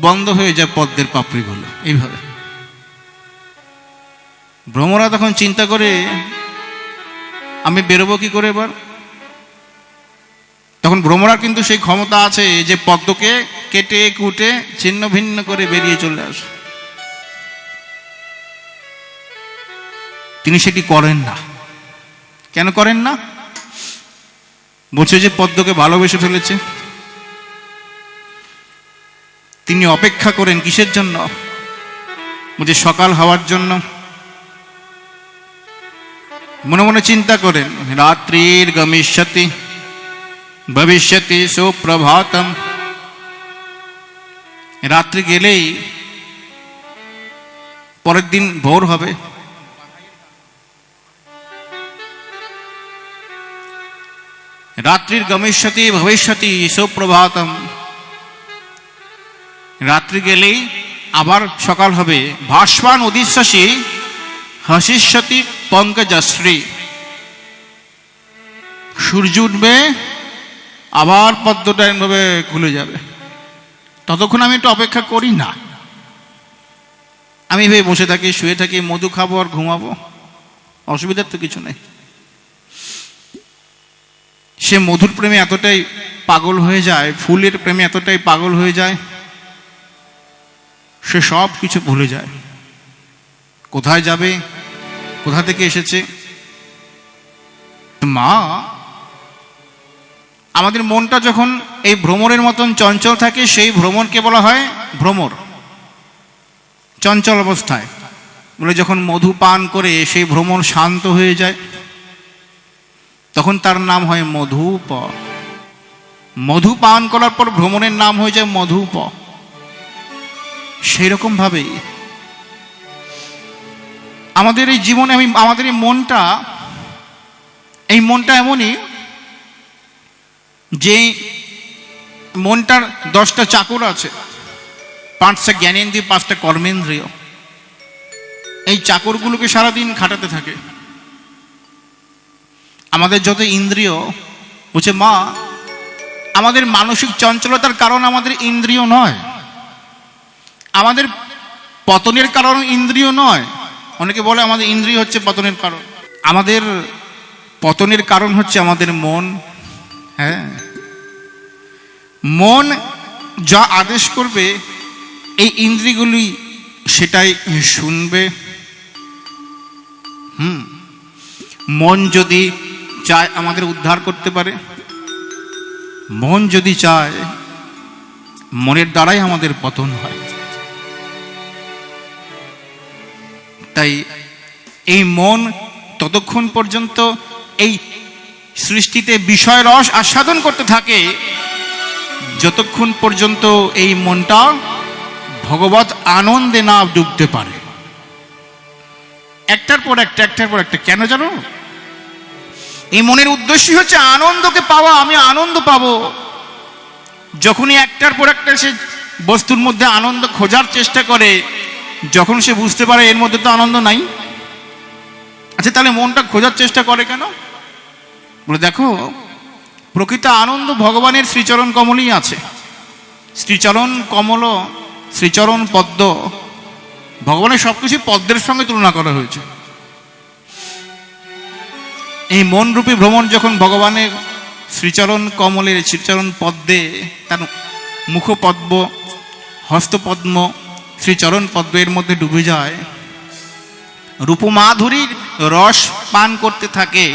Speaker 1: বন্ধ হয়ে যায় পদ্মের পাপড়িগুলো। এইভাবে ভ্রমরা তখন চিন্তা করে, আমি বেরোবো কি করে এবার? তখন ভ্রমরা কিন্তু সেই ক্ষমতা আছে যে পদ্মকে কেটে কুটে ছিন্ন ভিন্ন করে বেরিয়ে চলে আসে। তিনি সেটি করেন না। কেন করেন না? বলছে যে পদ্মকে ভালোবেসে ফেলেছে। তিনি অপেক্ষা করেন কিসের জন্য? বলছে সকাল হওয়ার জন্য। মনে মনে চিন্তা করেন, রাত্রির গমিষ্যতি ভবিষ্যতি সুপ্রভাতম। রাত্রি গেলেই পরের দিন ভোর হবে। রাত্রির গমিষ্যতি ভবিষ্যতি সুপ্রভাতম। রাত্রি গেলেই আবার সকাল হবে। ভাস্বান উদিশ্যসি হাসিষ্যতি পঙ্কজশ্রী। সূর্য উঠবে, আবার পদ্মটা এভাবে খুলে যাবে। ততক্ষণ আমি একটু অপেক্ষা করি না। আমি ভেবে বসে থাকি, শুয়ে থাকি, মধু খাবো আর ঘুমাবো, অসুবিধার তো কিছু নেই। সে মধুর প্রেমে এতটাই পাগল হয়ে যায়, ফুলের প্রেমে এতটাই পাগল হয়ে যায়, সে সব কিছু ভুলে যায়। কোথায় যাবে, কোথা থেকে এসেছে। মা, আমাদের মনটা যখন এই ভ্রমরের মতন চঞ্চল থাকে, সেই ভ্রমরকে বলা হয় ভ্রমর, চঞ্চল অবস্থায়। বলে যখন মধু পান করে সেই ভ্রমর শান্ত হয়ে যায়, তখন তার নাম হয় মধুপ। মধু পান করার পর ভ্রমণের নাম হয়ে যায় মধুপ। সেই রকম ভাবে আমাদের এই জীবনে, আমাদের এই মনটা এমনই যে মনটার 10টা চাকর আছে, 5টা জ্ঞানেন্দ্রিয়, 5টা কর্মেন্দ্রিয়। এই চাকরগুলোকে সারাদিন খাটাতে থাকে। আমাদের যত ইন্দ্রিয় বলছে মা, আমাদের মানসিক চঞ্চলতার কারণ আমাদের ইন্দ্রিয় নয়, আমাদের পতনের কারণ ইন্দ্রিয় নয়। অনেকে বলে আমাদের ইন্দ্রিয় হচ্ছে পতনের কারণ, আমাদের পতনের কারণ হচ্ছে আমাদের মন। হ্যাঁ, মন যা আদেশ করবে এই ইন্দ্রিয়গুলি সেটাই শুনবে। মন যদি চায় আমাদের উদ্ধার করতে পারে, মন যদি চায়, মনের দ্বারাই আমাদের পতন হয়। তাই এই মন ততক্ষণ পর্যন্ত এই সৃষ্টিতে বিষয় রস আস্বাদন করতে থাকে যতক্ষণ পর্যন্ত এই মনটা ভগবত আনন্দে না ডুবতে পারে। একটার পর একটা, একটার পর একটা। কেন জানো? এই মনের উদ্দেশ্যই হচ্ছে আনন্দকে পাওয়া। আমি আনন্দ পাবো। যখনই একটার পর একটা সে বস্তুর মধ্যে আনন্দ খোঁজার চেষ্টা করে, যখন সে বুঝতে পারে এর মধ্যে তো আনন্দ নাই, আচ্ছা তাহলে মনটা খোঁজার চেষ্টা করে কেন? বলে দেখো, প্রকৃত আনন্দ ভগবানের শ্রীচরণ কমলই আছে। শ্রীচরণ কমল, শ্রীচরণ পদ্ম, ভগবানের সবকিছু পদ্মের সঙ্গে তুলনা করা হয়েছে। এই মনরূপী ভ্রমণ যখন ভগবানের শ্রীচরণ কমলের, শ্রীচরণ পদ্মে, তার মুখপদ্ম, হস্তপদ্ম, শ্রীচরণ পদ্মের মধ্যে ডুবে যায়, রূপমাধুরীর রস পান করতে থাকে,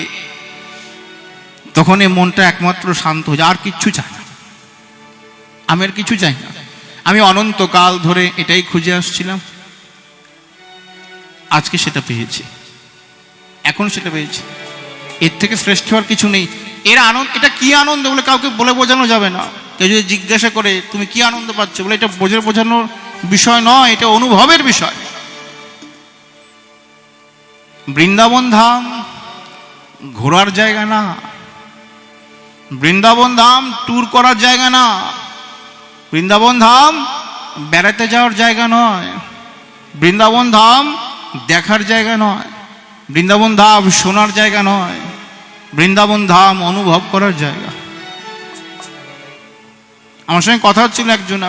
Speaker 1: তখন এই মনটা একমাত্র শান্ত হয়ে যায়। আর কিচ্ছু চায় না, আমি আর কিছু চাই না। আমি অনন্তকাল ধরে এটাই খুঁজে আসছিলাম, আজকে সেটা পেয়েছি, এখন সেটা পেয়েছি। এর থেকে শ্রেষ্ঠ আর কিছু নেই। এর আনন্দ, এটা কি আনন্দ বলে কাউকে বলে বোঝানো যাবে না। কেউ যদি জিজ্ঞাসা করে তুমি কি আনন্দ পাচ্ছ, বলে এটা বোঝানোর বিষয় নয়, এটা অনুভবের বিষয়। বৃন্দাবন ধাম ঘোরার জায়গা না, বৃন্দাবন ধাম ট্যুর করার জায়গা না, বৃন্দাবন ধাম বেড়াতে যাওয়ার জায়গা নয়, বৃন্দাবন ধাম দেখার জায়গা নয়, বৃন্দাবন ধাম শোনার জায়গা নয়, বৃন্দাবন ধাম অনুভব করার জায়গা। আমার সঙ্গে কথা হচ্ছিল একজন,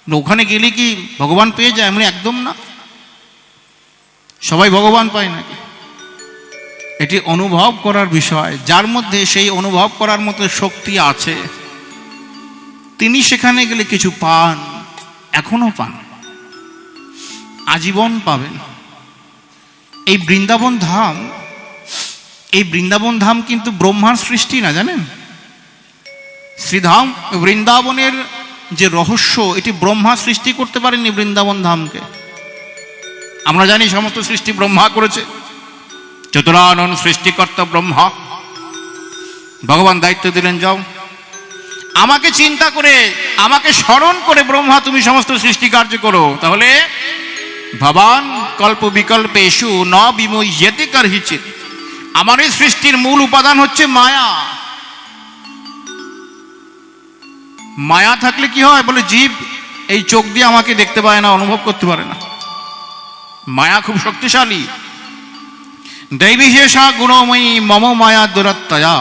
Speaker 1: ওখানে গেলে কি ভগবান পেয়ে যায়? এমনি একদম না, সবাই ভগবান পায় নাকি? এটি অনুভব করার বিষয়। যার মধ্যে সেই অনুভব করার মতো শক্তি আছে, তিনি সেখানে গেলে কিছু পান, এখনো পান, আজীবন পাবেন। এই বৃন্দাবন ধাম, এই বৃন্দাবন ধাম কিন্তু ব্রহ্মার সৃষ্টি না, জানেন? শ্রীধাম বৃন্দাবনের যে রহস্য, এটি ব্রহ্মা সৃষ্টি করতে পারেননি বৃন্দাবন ধামকে। আমরা জানি সমস্ত সৃষ্টি ব্রহ্মা করেছে, চতুরানন সৃষ্টিকর্তা ব্রহ্মা। ভগবান দায়িত্ব দিলেন, যাও আমাকে চিন্তা করে, আমাকে স্মরণ করে ব্রহ্মা তুমি সমস্ত সৃষ্টি কার্য করো। তাহলে ভবান কল্প বিকল্পেষু ন বিমুহ্যতে কার্হিচিৎ। আমার এই সৃষ্টির মূল উপাদান হচ্ছে মায়া। মায়া থাকলে কি হয়? বলে জীব এই চোখ দিয়ে আমাকে দেখতে পায় না, অনুভব করতে পারে না। মায়া খুব শক্তিশালী। দৈবিশেষা গুণময়ী মম মায়া দুরত্তয়া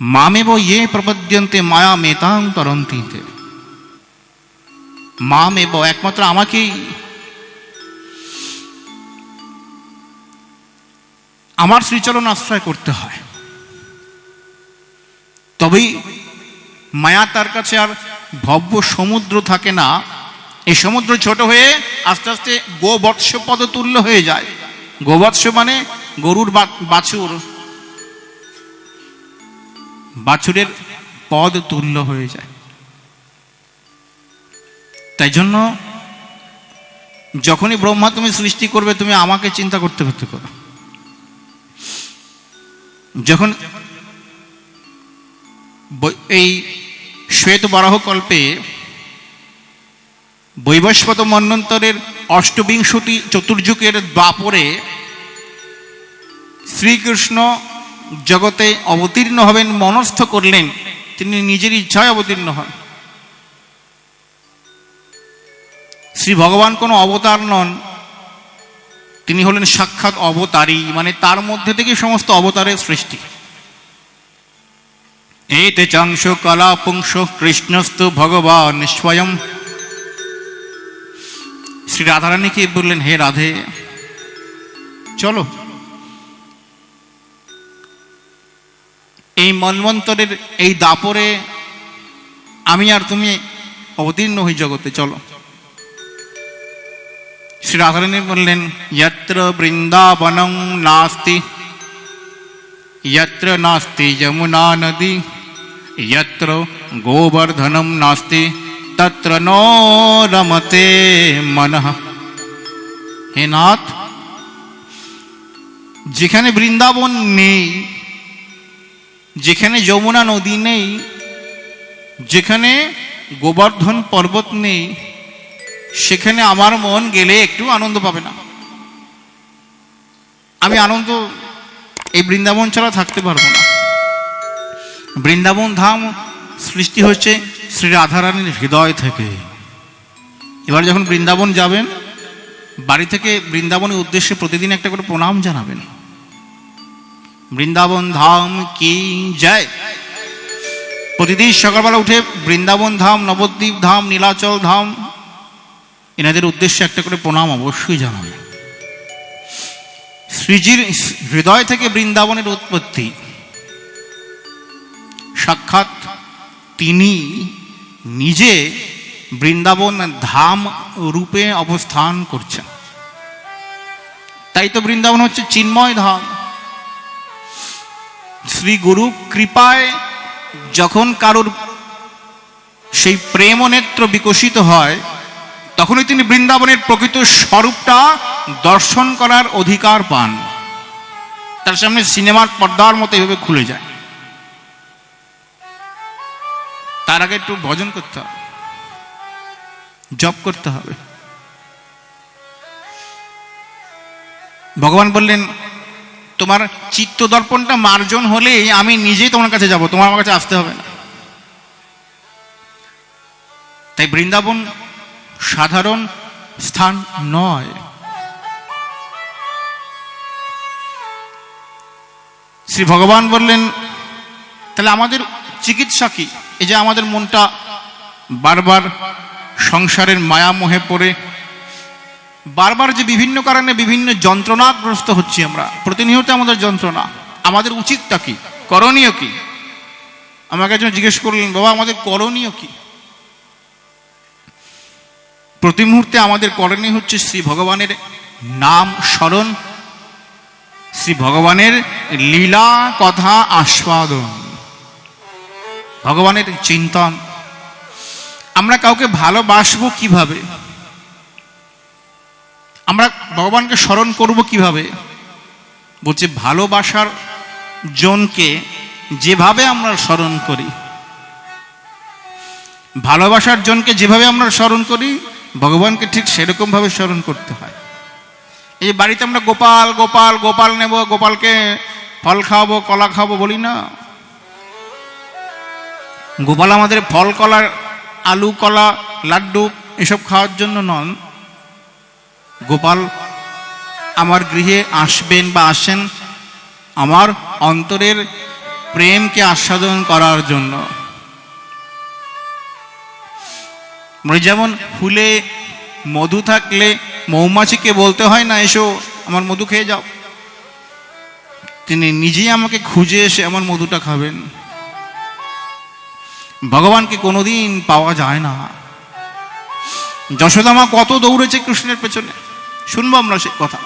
Speaker 1: মামেব ইয়ে প্রপদ্যন্তে মায়া মেতাং তরন্তি। মামেব, একমাত্র আমাকেই, আমার শ্রীচরণ আশ্রয় করতে হয়, তবেই মায়া তার কাছে আর ভব্য সমুদ্র থাকে না। এই সমুদ্র ছোট হয়ে আস্তে আস্তে গোবৎস পদতুল্য হয়ে যায়। গোবৎস মানে গরুর বাছুর, বাছুরের পদ তুল্য হয়ে যায়। তাই জন্য যখনই ব্রহ্মা তুমি সৃষ্টি করবে, তুমি আমাকে চিন্তা করতে করতে করো। যখন এই শ্বেত বরাহ কল্পে বৈবস্বত মন্বন্তরের অষ্টবিংশতি চতুর্যুগের দ্বাপরে শ্রীকৃষ্ণ জগতে অবতীর্ণ হবেন, মনস্থ করলেন, তিনি নিজের ইচ্ছায় অবতীর্ণ হন। শ্রী ভগবান কোনো অবতার নন, তিনি হলেন সাক্ষাৎ অবতারী, মানে তার মধ্যে থেকে সমস্ত অবতারের সৃষ্টি। एते चांशो कला पुंसो कृष्णस्तु भगवान स्वयं। শ্রী রাধারানীকে বললেন, হে রাধে, চলো এই মন্বন্তরের এই দাপরে আমি আর তুমি অবতীর্ণ হই জগতে, চলো। শ্রী রাধারানী বললেন, যত্র বৃন্দাবনং নাস্তি यत्र नास्ति यमुना नदी यत्र गोवर्धनम नास्ति तत्र नो रमते मनः। हे नाथ, যেখানে বৃন্দাবন নেই, যেখানে যমুনা নদী নেই, যেখানে গোবর্ধন পর্বত নেই, সেখানে আমার মন গেলে একটু আনন্দ পাবে না। আমি আনন্দ এই বৃন্দাবন ছাড়া থাকতে পারবো না। বৃন্দাবন ধাম সৃষ্টি হচ্ছে শ্রী রাধারানীর হৃদয় থেকে। এবার যখন বৃন্দাবন যাবেন, বাড়ি থেকে বৃন্দাবনের উদ্দেশ্যে প্রতিদিন একটা করে প্রণাম জানাবেন, বৃন্দাবন ধাম কি জয়। প্রতিদিন সকালবেলা উঠে বৃন্দাবন ধাম, নবদ্বীপ ধাম, নীলাচল ধাম, এনাদের উদ্দেশ্যে একটা করে প্রণাম অবশ্যই জানাবেন। শ্রীজির হৃদয় থেকে বৃন্দাবনের উৎপত্তি। সাক্ষাৎ তিনি নিজে বৃন্দাবন ধাম রূপে অবস্থান করছেন। তাই তো বৃন্দাবন হচ্ছে চিন্ময় ধাম। শ্রী গুরু কৃপায় যখন কারোর সেই প্রেম নেত্র বিকশিত হয়, তখনই তিনি বৃন্দাবনের প্রকৃত স্বরূপটা দর্শন করার অধিকার পান। তার সামনে সিনেমার পর্দার মতো এভাবে খুলে যায়। তার আগে একটু ভজন করতে হবে, জপ করতে হবে। ভগবান বললেন, তোমার চিত্ত দর্পণটা মার্জন হলেই আমি নিজেই তোমার কাছে যাব, তোমার আমার কাছে আসতে হবে না। তাই বৃন্দাবন সাধারণ স্থান নয়। শ্রী ভগবান বললেন, তাহলে আমাদের চিকিৎসা কি? এই যে আমাদের মনটা বারবার সংসারের মায়ামোহে পড়ে বারবার যে বিভিন্ন কারণে বিভিন্ন যন্ত্রণাগ্রস্ত হচ্ছি, আমরা প্রতিনিয়ত আমাদের যন্ত্রণা, আমাদের উচিতটা কি, করণীয় কি? আমাকে একজন জিজ্ঞেস করলেন, বাবা আমাদের করণীয় কি? প্রতি মুহূর্তে আমাদের করণীয় হচ্ছে শ্রী ভগবানের নাম স্মরণ, শ্রী ভগবানের লীলা কথা আস্বাদন, ভগবানের চিন্তন। আমরা কাউকে ভালোবাসবো কিভাবে? আমরা ভগবানকে স্মরণ করব কিভাবে? বলছে ভালোবাসার জনকে যেভাবে আমরা স্মরণ করি, ভালোবাসার জনকে যেভাবে আমরা স্মরণ করি, ভগবানকে ঠিক সেরকম ভাবে স্মরণ করতে হয়। এই বাড়িতে আমরা গোপাল গোপাল গোপাল নেব, গোপালকে ফল খাওয়াবো, কলা খাওয়াবো বলি না। গোপাল আমাদের ফল, কলা, আলু, কলা, লাড্ডু এসব খাওয়ার জন্য নন। গোপাল আমার গৃহে আসবেন বা আসেন আমার অন্তরের প্রেমকে আস্বাদন করার জন্য। যেমন ফুলে মধু থাকলে মৌমাছিকে বলতে হয় না, এসো আমার মধু খেয়ে যাও। তিনি নিজেই আমাকে খুঁজে এসে আমার মধুটা খাবেন। ভগবানকে কোনোদিন পাওয়া যায় না। যশোদা মা কত দৌড়েছে কৃষ্ণের পেছনে, শুনবো আমরা সে কথা।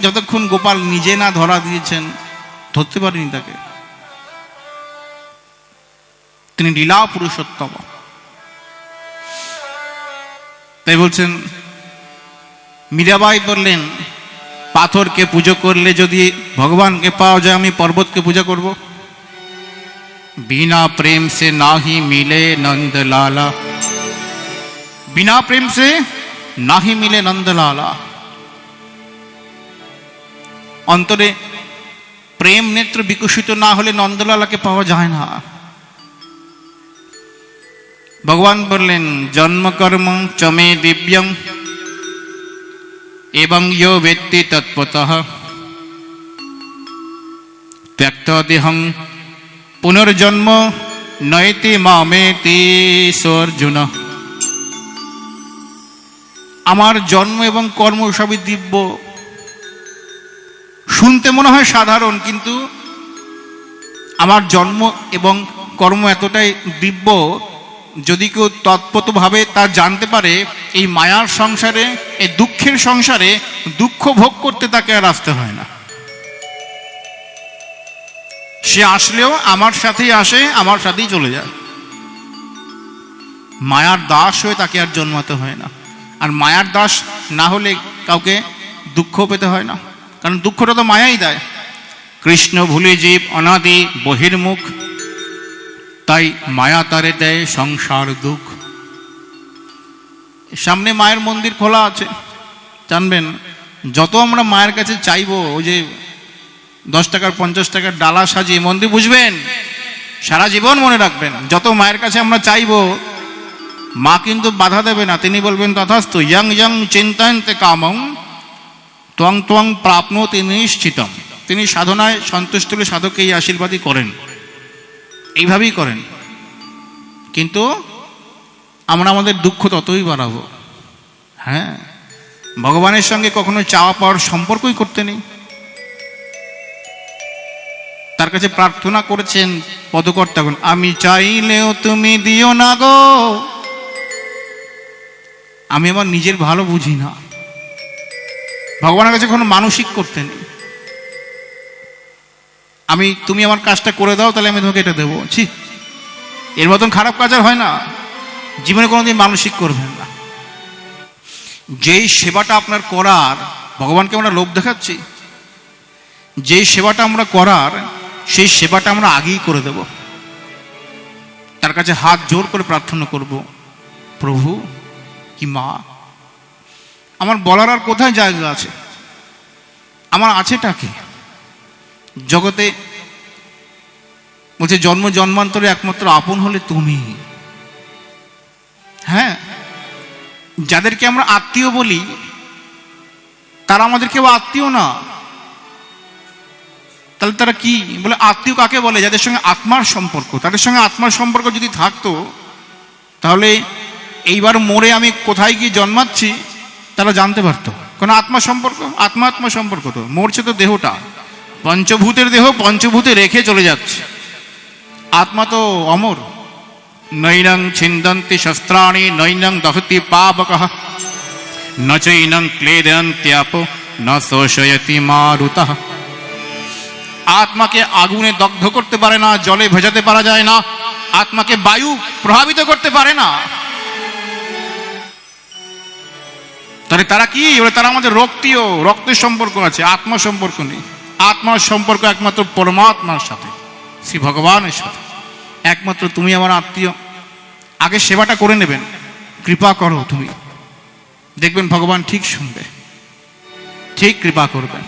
Speaker 1: যতক্ষণ গোপাল নিজে না ধরা দিয়েছেন, ধরতে পারেনি তাকে। তিনি লীলা পুরুষোত্তম। তাই বলছেন, মীরাবাই বললেন, পাথরকে পুজো করলে যদি ভগবানকে পাওয়া যায়, আমি পর্বতকে পূজা করব। बिना प्रेम से ना ही मिले नंद लाला, बिना प्रेम से ना ही मिले नंद लाला। অন্তরে প্রেম নেত্র বিকশিত না হলে নন্দলালাকে পাওয়া যায় না। ভগবান বললেন, জন্ম কর্ম চমে দিব্যং এবং ইয়ো বেত্তি তৎপতঃ ত্যক্ত দেহং পুনর্জন্ম নয়তি মামেতি অর্জুন। আমার জন্ম এবং কর্ম সবই দিব্য। শুনতে মনে হয় সাধারণ, কিন্তু আমার জন্ম এবং কর্ম এতটাই দিব্য, যদি কেউ তৎপরভাবে তা জানতে পারে, এই মায়ার সংসারে, এই দুঃখের সংসারে দুঃখ ভোগ করতে তাকে আর আসতে হয় না। সে আসলেও আমার সাথেই আসে, আমার সাথেই চলে যায়। মায়ার দাস হয়ে তাকে আর জন্মাতে হয় না। আর মায়ার দাস না হলে কাউকে দুঃখ পেতে হয় না, কারণ দুঃখটা তো মায়াই দেয়। কৃষ্ণ ভুলে জীব অনাদি বহির্মুখ, তাই মায়া তারে দেয় সংসার দুঃখ। সামনে মায়ের মন্দির খোলা আছে, জানবেন। যত আমরা মায়ের কাছে চাইবো, ওই যে 10 টাকার 50 টাকার ডালা সাজিয়ে মন্দির, বুঝবেন, সারা জীবন মনে রাখবেন, যত মায়ের কাছে আমরা চাইবো, মা কিন্তু বাধা দেবে না। তিনি বলবেন তথাস্তু, ইয়ং ইয়ং চিন্তয়ন্তে কামং ত্বং ত্বং প্রাপ্নোতি নিশ্চিতম। তিনি সাধনায় সন্তুষ্ট হলে সাধককে এই আশীর্বাদই করেন, এইভাবেই করেন। কিন্তু আমরা আমাদের দুঃখ ততই বাড়াবো। হ্যাঁ, ভগবানের সঙ্গে কখনো চাওয়া পাওয়ার সম্পর্কই করতে নেই। তার কাছে প্রার্থনা করেছেন পদকর্তাগণ, আমি চাইলেও তুমি দিও না গো, আমি আমার নিজের ভালো বুঝি না। ভগবানের কাছে কোনো মানসিক করতে নেই, তুমি আমার কাজটা করে দাও, তাহলে আমি তোমাকে এটা দেবো। ছি, এর মতন খারাপ কাজ আর হয় না। জীবনে কোনোদিন মানসিক করবেন না। যেই সেবাটা আপনার করার, ভগবানকে আমরা লোভ দেখাচ্ছি, যেই সেবাটা আমরা করার, সেই সেবাটা আমরা আগেই করে দেব। তার কাছে হাত জোর করে প্রার্থনা করব, প্রভু কি মা, আমার বলার আর কোথায় জায়গা আছে? আমার আছেটা কি? জগতে বলছে জন্ম জন্মান্তরে একমাত্র আপন হলে তুমি। হ্যাঁ, যাদেরকে আমরা আত্মীয় বলি, তারা আমাদের কেউ আত্মীয় না। তাহলে তারা কি বলে? আত্মীয় কাকে বলে? যাদের সঙ্গে আত্মার সম্পর্ক। তাদের সঙ্গে আত্মার সম্পর্ক যদি থাকতো, তাহলে এইবার মরে আমি কোথায় গিয়ে জন্মাচ্ছি তারা জানতে পারতো। কারণ আত্মা সম্পর্ক, আত্মা আত্মা সম্পর্ক তো মরছে তো দেহটা, পঞ্চভূতের দেহ পঞ্চভূতে রেখে চলে যাচ্ছে। আত্মা তো অমর। নৈনং ছিন্দন্তি শস্ত্রাণি নৈনং দহতি পাবকঃ ন চৈনং ক্লেদন্ত্যাপ ন শোষয়তি মারুতঃ। আত্মাকে আগুনে দগ্ধ করতে পারে না, জলে ভেজাতে পারা যায় না, আত্মাকে বায়ু প্রভাবিত করতে পারে না। তাহলে তারা কি? তারা আমাদের রক্তীয়, রক্তের সম্পর্ক আছে, আত্মা সম্পর্ক নেই। আত্মার সম্পর্ক একমাত্র পরমাত্মার সাথে, শ্রী ভগবানের সাথে। একমাত্র তুমি আমার আত্মীয়। আগে সেবাটা করে নেবেন, কৃপা করো তুমি, দেখবেন ভগবান ঠিক শুনবে, ঠিক কৃপা করবেন।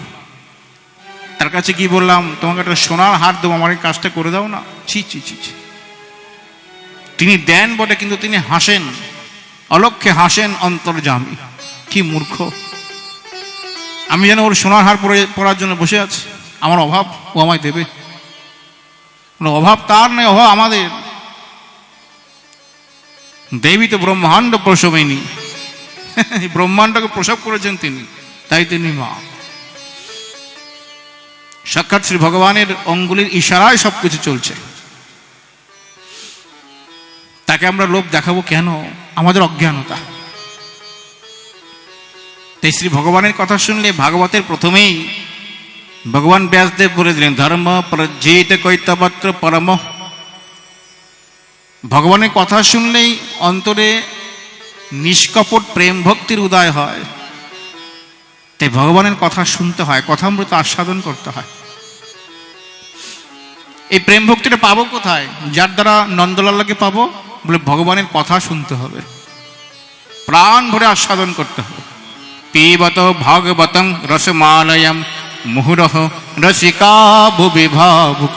Speaker 1: তার কাছে কি বললাম, তোমাকে একটা সোনার হার দেবো, আমার এই কাজটা করে দাও না। ছি ছি ছি ছি। তিনি দেন বটে, কিন্তু তিনি হাসেন, অলক্ষ্যে হাসেন অন্তর্যামী। কি মূর্খ! আমি যেন ওর সোনার হার পরার জন্য বসে আছি। আমার অভাব, ও আমায় দেবে? অভাব তার নেই, অভাব আমাদের। দেবী তো ব্রহ্মাণ্ড প্রসবেনি, ব্রহ্মাণ্ডকে প্রসব করেছেন তিনি, তাই তিনি মা। সাক্ষাৎ শ্রী ভগবানের অঙ্গুলির ইশারায় সবকিছু চলছে। তাকে আমরা লোভ দেখাবো কেন? আমাদের অজ্ঞানতা। তাই শ্রী ভগবানের কথা শুনলে ভাগবতের প্রথমেই ভগবান ব্যাসদেব বলে দিলেন, ধর্ম প্রজ্জিত কৈতবত্র পরম। ভগবানের কথা শুনলেই অন্তরে নিষ্কপট প্রেম ভক্তির উদয় হয়। তাই ভগবানের কথা শুনতে হয়, কথামৃত আস্বাদন করতে হয়। এই প্রেম ভক্তিটা পাবো কোথায়? যার দ্বারা নন্দলালাকে পাবো, বলে ভগবানের কথা শুনতে হবে, প্রাণ ভরে আস্বাদন করতে হবে। পিবত ভাগবতং রসমালয়ম মুহুরহ রসিকা ভুবি ভাবুক।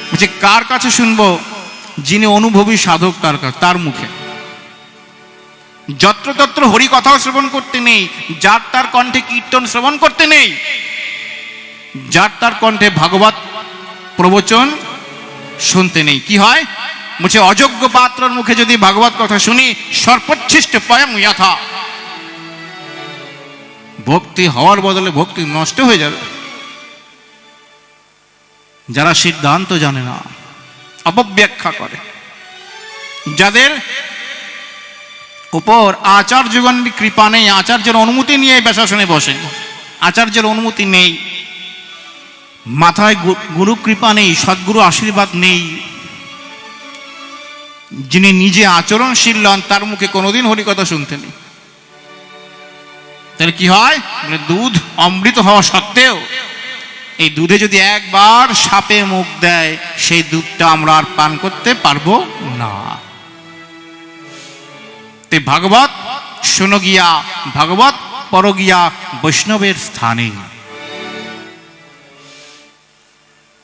Speaker 1: বলছে কার কাছে শুনবো? যিনি অনুভবী সাধক, তার মুখে। যত্রতত্র হরি কথাও শ্রবণ করতে নেই, যার তার কণ্ঠে কীর্তন শ্রবণ করতে নেই, যার তার কণ্ঠে ভাগবত প্রবচন শুনতে নেই। কি হয়? বলছে অযোগ্য পাত্রর মুখে যদি ভাগবত কথা শুনি সর্বোচ্ছিষ্ট পয়ং যথা, ভক্তি হওয়ার বদলে ভক্তি নষ্ট হয়ে যাবে। যারা সিদ্ধান্ত জানে না, অপব্যাখ্যা করে, যাদের উপর আচার্যগণের কৃপা নেই, আচার্যের অনুমতি নিয়ে ব্যাসাসনে বসেন, আচার্যের অনুমতি নেই, মাথায় গুরু কৃপা নেই, সদ্গুরু আশীর্বাদ নেই, যিনি নিজে আচরণশীল নন তার মুখে কোনোদিন হরিকথা শুনতে নেই, তাহলে কি হয়? দুধ অমৃত হওয়া সত্ত্বেও এই দুধে যদি একবার সাপে মুখ দেয় সেই দুধটা আমরা আর পান করতে পারবো না। তে ভাগবত শোনো গিয়া, ভাগবত পর গিয়া বৈষ্ণবের স্থানে।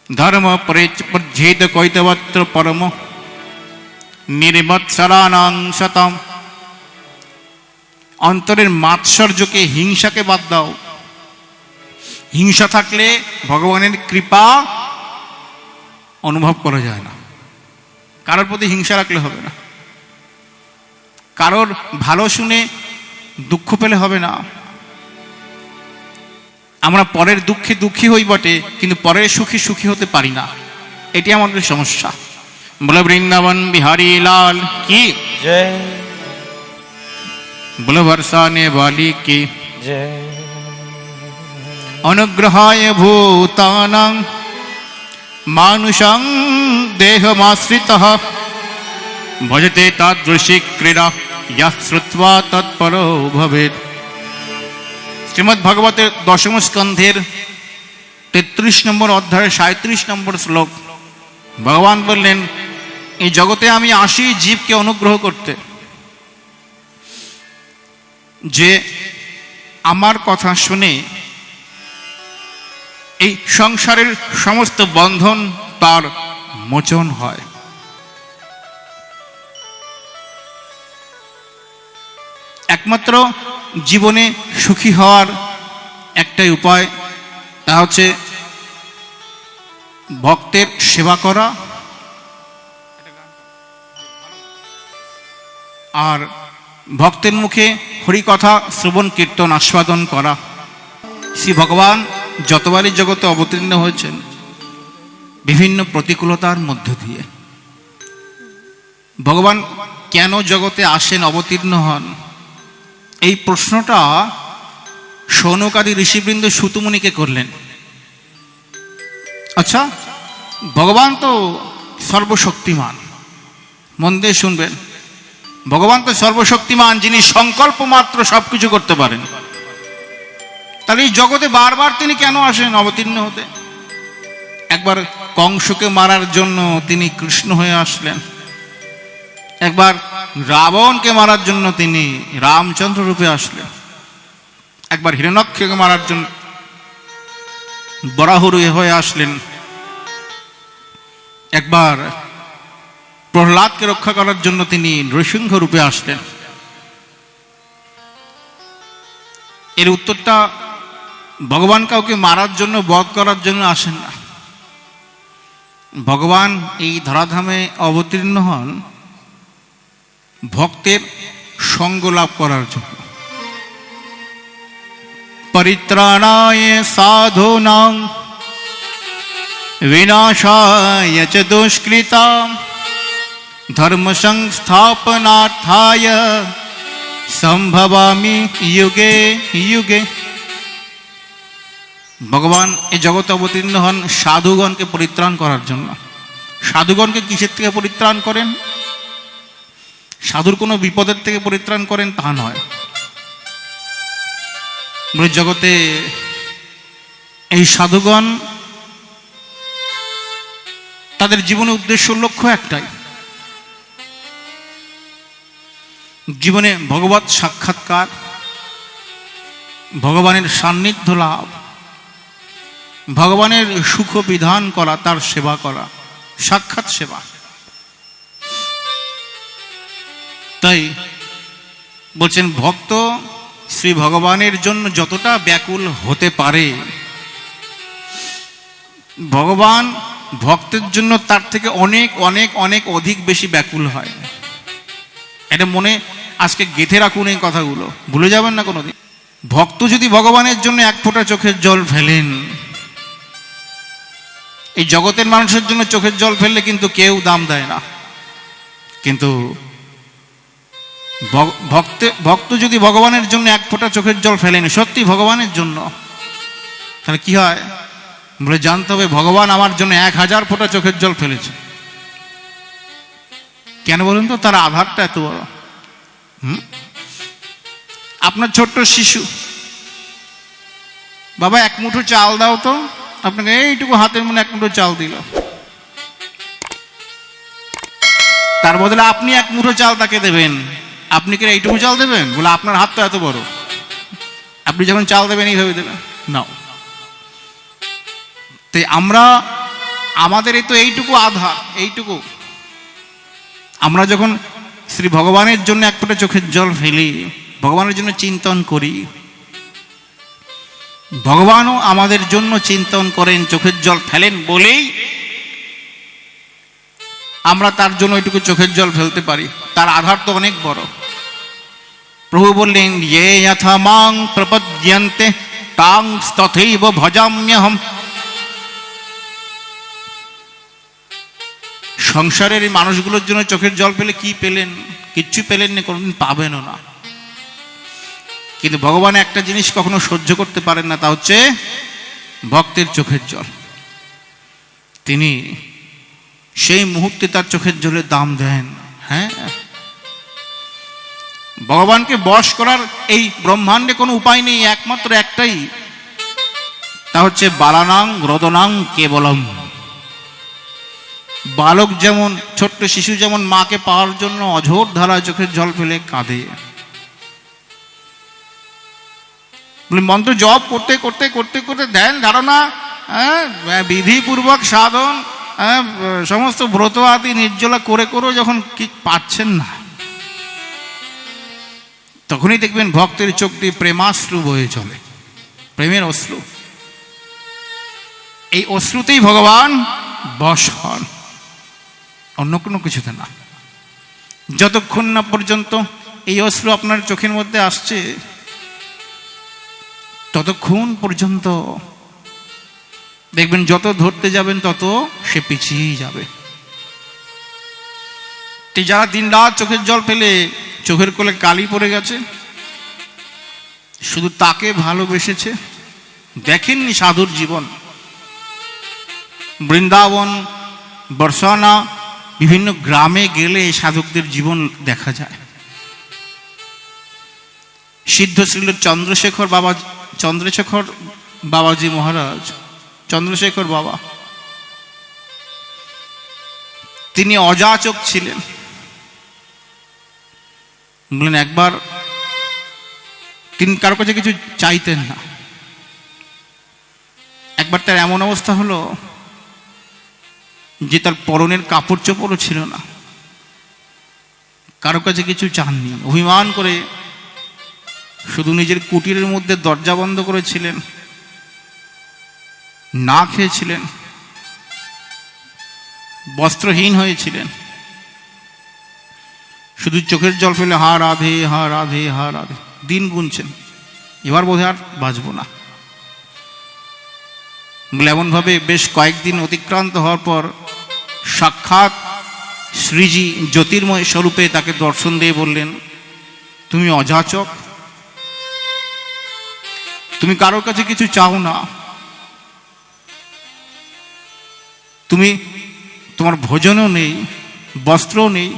Speaker 1: ধর্ম পরিচ্ছেদ কৈতবত্র পরম নির্মৎসরানাং শতম। অন্তরের মাৎসর্যকে, হিংসাকে বাদ দাও। হিংসা থাকলে ভগবানের কৃপা অনুভব করা যায় না। কারোর প্রতি হিংসা রাখলে হবে না, কারোর ভালো শুনে দুঃখ পেলে হবে না। আমরা পরের দুঃখে দুঃখী হই বটে, কিন্তু পরের সুখী সুখী হতে পারি না, এটি আমাদের সমস্যা। বলে বৃন্দাবন বিহারী লাল কি
Speaker 3: जय,
Speaker 1: বলে বর্ষানে বালি কি
Speaker 3: जय,
Speaker 1: অনুগ্রহায় ভূতানাং মানুষং দেহমাশ্রিতঃ ভজতে তাদৃশী ক্রীড়া ইয়ঃ শ্রুত্বা তৎপরো ভবেৎ। শ্রীমদ্ ভাগবতের দশম স্কন্ধের 33 নম্বর অধ্যায়ের 37 নম্বর শ্লোক। ভগবান বললেন, এই জগতে আমি আসি জীবকে অনুগ্রহ করতে, যে আমার কথা শুনে এই সংসারের সমস্ত বন্ধন তার মোচন হয়। একমাত্র জীবনে সুখী হওয়ার একটাই উপায়, তা হচ্ছে ভক্তের সেবা করা আর ভক্তের মুখে হরিকথা শ্রবণ কীর্তন আস্বাদন করা। শ্রী ভগবান যতবারই জগতে অবতীর্ণ হয়েছেন বিভিন্ন প্রতিকূলতার মধ্য দিয়ে। ভগবান কেন জগতে আসেন, অবতীর্ণ হন, এই প্রশ্নটা শৌনকাদি ঋষিবৃন্দ সুতমুনিকে করলেন। আচ্ছা, ভগবান তো সর্বশক্তিমান, মন দিয়ে শুনবেন, ভগবান তো সর্বশক্তিমান, যিনি সংকল্প মাত্র সবকিছু করতে পারেন, তাহলে এই জগতে বারবার তিনি কেন আসেন অবতীর্ণ হতে? একবার কংসকে মারার জন্য তিনি কৃষ্ণ হয়ে আসলেন, একবার রাবণকে মারার জন্য তিনি রামচন্দ্র রূপে আসলেন, একবার হিরণ্যকশিপুকে মারার জন্য বরাহ হয়ে আসলেন, একবার প্রহ্লাদকে রক্ষা করার জন্য তিনি নৃসিংহ রূপে আসলেন। এর উত্তরটা, ভগবান কাউকে মারার জন্য, বধ করার জন্য আসেন না। ভগবান এই ধরাধামে অবতীর্ণ হন ভক্তের সঙ্গ লাভ করার জন্য। পরিত্রাণায় সাধূনাং বিনাশায় চ দুষ্কৃতাম ধর্ম সংস্থাপনার্থায় সম্ভবামি যুগে যুগে। ভগবান এই জগতে অবতীর্ণ হন সাধুগণকে পরিত্রাণ করার জন্য। সাধুগণকে কিসের থেকে পরিত্রাণ করেন? সাধুর কোনো বিপদের থেকে পরিত্রাণ করেন তা নয়। জগতে এই সাধুগণ, তাদের জীবনের উদ্দেশ্য, লক্ষ্য একটাই, জীবনে ভগবত সাক্ষাৎকার, ভগবানের সান্নিধ্য লাভ, ভগবানের সুখ বিধান করা, তার সেবা করা, সাক্ষাৎ সেবা। তাই বলছেন, ভক্ত শ্রী ভগবানের জন্য যতটা ব্যাকুল হতে পারে, ভগবান ভক্তের জন্য তার থেকে অনেক অনেক অনেক অধিক বেশি ব্যাকুল হয়। এটা মনে আজকে গেঁথে রাখুন এই কথাগুলো, ভুলে যাবেন না কোনোদিন। ভক্ত যদি ভগবানের জন্য এক ফোঁটা চোখের জল ফেলেন, এই জগতের মানুষের জন্য চোখের জল ফেললে কিন্তু কেউ দাম দেয় না, কিন্তু ভক্ত যদি ভগবানের জন্য এক ফোঁটা চোখের জল ফেলেন, সত্যি ভগবানের জন্য, তাহলে কি হয় বলে জানতে হবে ভগবান আমার জন্য 1000 ফোঁটা চোখের জল ফেলেছে। কেন বলুন তো? তার আধারটা এত বড়। আপনার ছোট্ট শিশু, বাবা এক মুঠো চাল দাও তো, আপনাকে এইটুকু হাতের মনে এক মুঠো চাল দিল, তার বদলে আপনি এক মুঠো চাল তাকে দেবেন, আপনি কি এইটুকু চাল দেবেন? বলে আপনার হাত তো এত বড়, আপনি যখন চাল দেবেন এইভাবে দেবেন নাও। তাই আমরা আমাদের এই তো এইটুকু আধার, এইটুকু আমরা যখন শ্রী ভগবানের জন্য এক ফোঁটা চোখের জল ফেলি, ভগবানের জন্য চিন্তন করি, ভগবানও আমাদের জন্য চিন্তন করেন, চোখের জল ফেলেন বলেই আমরা তার জন্য এইটুকু চোখের জল ফেলতে পারি। তার আধার তো অনেক বড়। প্রভু বললেন, ইয়ে যথা মাং প্রপদ্যন্তে তাং তথৈব ভজাম্যহম। সংসারের এই মানুষগুলোর জন্য চোখের জল পেলে কি পেলেন? কিচ্ছু পেলেন না, কোনোদিন পাবেনও না। কিন্তু ভগবান একটা জিনিস কখনো সহ্য করতে পারেন না, তা হচ্ছে ভক্তের চোখের জল। তিনি সেই মুহূর্তে তার চোখের জলের দাম দেন। হ্যাঁ, ভগবানকে বশ করার এই ব্রহ্মাণ্ডে কোনো উপায় নেই, একমাত্র একটাই, তা হচ্ছে বালানাং রোদনাং কেবলম। বালক যেমন, ছোট্ট শিশু যেমন মাকে পাওয়ার জন্য অঝোর ধারায় চোখের জল ফেলে কাঁদে, মন্ত্র জপ করতে করতে করতে করতে ধ্যান ধারণা, বিধিপূর্বক সাধন, সমস্ত ব্রত আদি নির্জলা করে করেও যখন কি পাচ্ছেন না, তখনই দেখবেন ভক্তের চোখ দিয়ে প্রেমাশ্রু বয়ে চলে, প্রেমের অশ্রু। এই অশ্রুতেই ভগবান বশ হন, অন্য কোনো কিছুতে না। যতক্ষণ না পর্যন্ত এই অশ্রু আপনার চোখের মধ্যে আসছে, ততক্ষণ পর্যন্ত দেখবেন যত ধরতে যাবেন তত সে পিছিয়েই যাবে। যারা দিন রাত চোখের জল ফেলে চোখের কোলে কালি পড়ে গেছে, শুধু তাকে ভালোবেসেছে, দেখেননি সাধুর জীবন। বৃন্দাবন, বর্ষানা, বিভিন্ন গ্রামে গেলে সাধকদের জীবন দেখা যায়। সিদ্ধশ্রীল চন্দ্রশেখর বাবাজি মহারাজ, চন্দ্রশেখর বাবা, তিনি অযাচক ছিলেন। বললেন একবার তিনি কারো কাছে কিছু চাইতেন না। একবার তার এমন অবস্থা হলো যে তার পরনের কাপড় চোপড়ও ছিল না, কারো কাছে কিছু চাননি, অভিমান করে শুধু নিজের কুটিরের মধ্যে দরজা বন্ধ করেছিলেন, না খেয়েছিলেন, বস্ত্রহীন হয়েছিলেন, শুধু চোখের জল ফেলে হা রাধে হা রাধে হা রাধে দিন গুনছেন, এবার বোধহয় আর বাঁচব না। বলে এমনভাবে বেশ কয়েকদিন অতিক্রান্ত হওয়ার পর সাক্ষাৎ শ্রীজি জ্যোতির্ময় স্বরূপে তাকে দর্শন দিয়ে বললেন, তুমি অযাচক, তুমি কারোর কাছে কিছু চাও না, তুমি, তোমার ভোজনও নেই, বস্ত্রও নেই।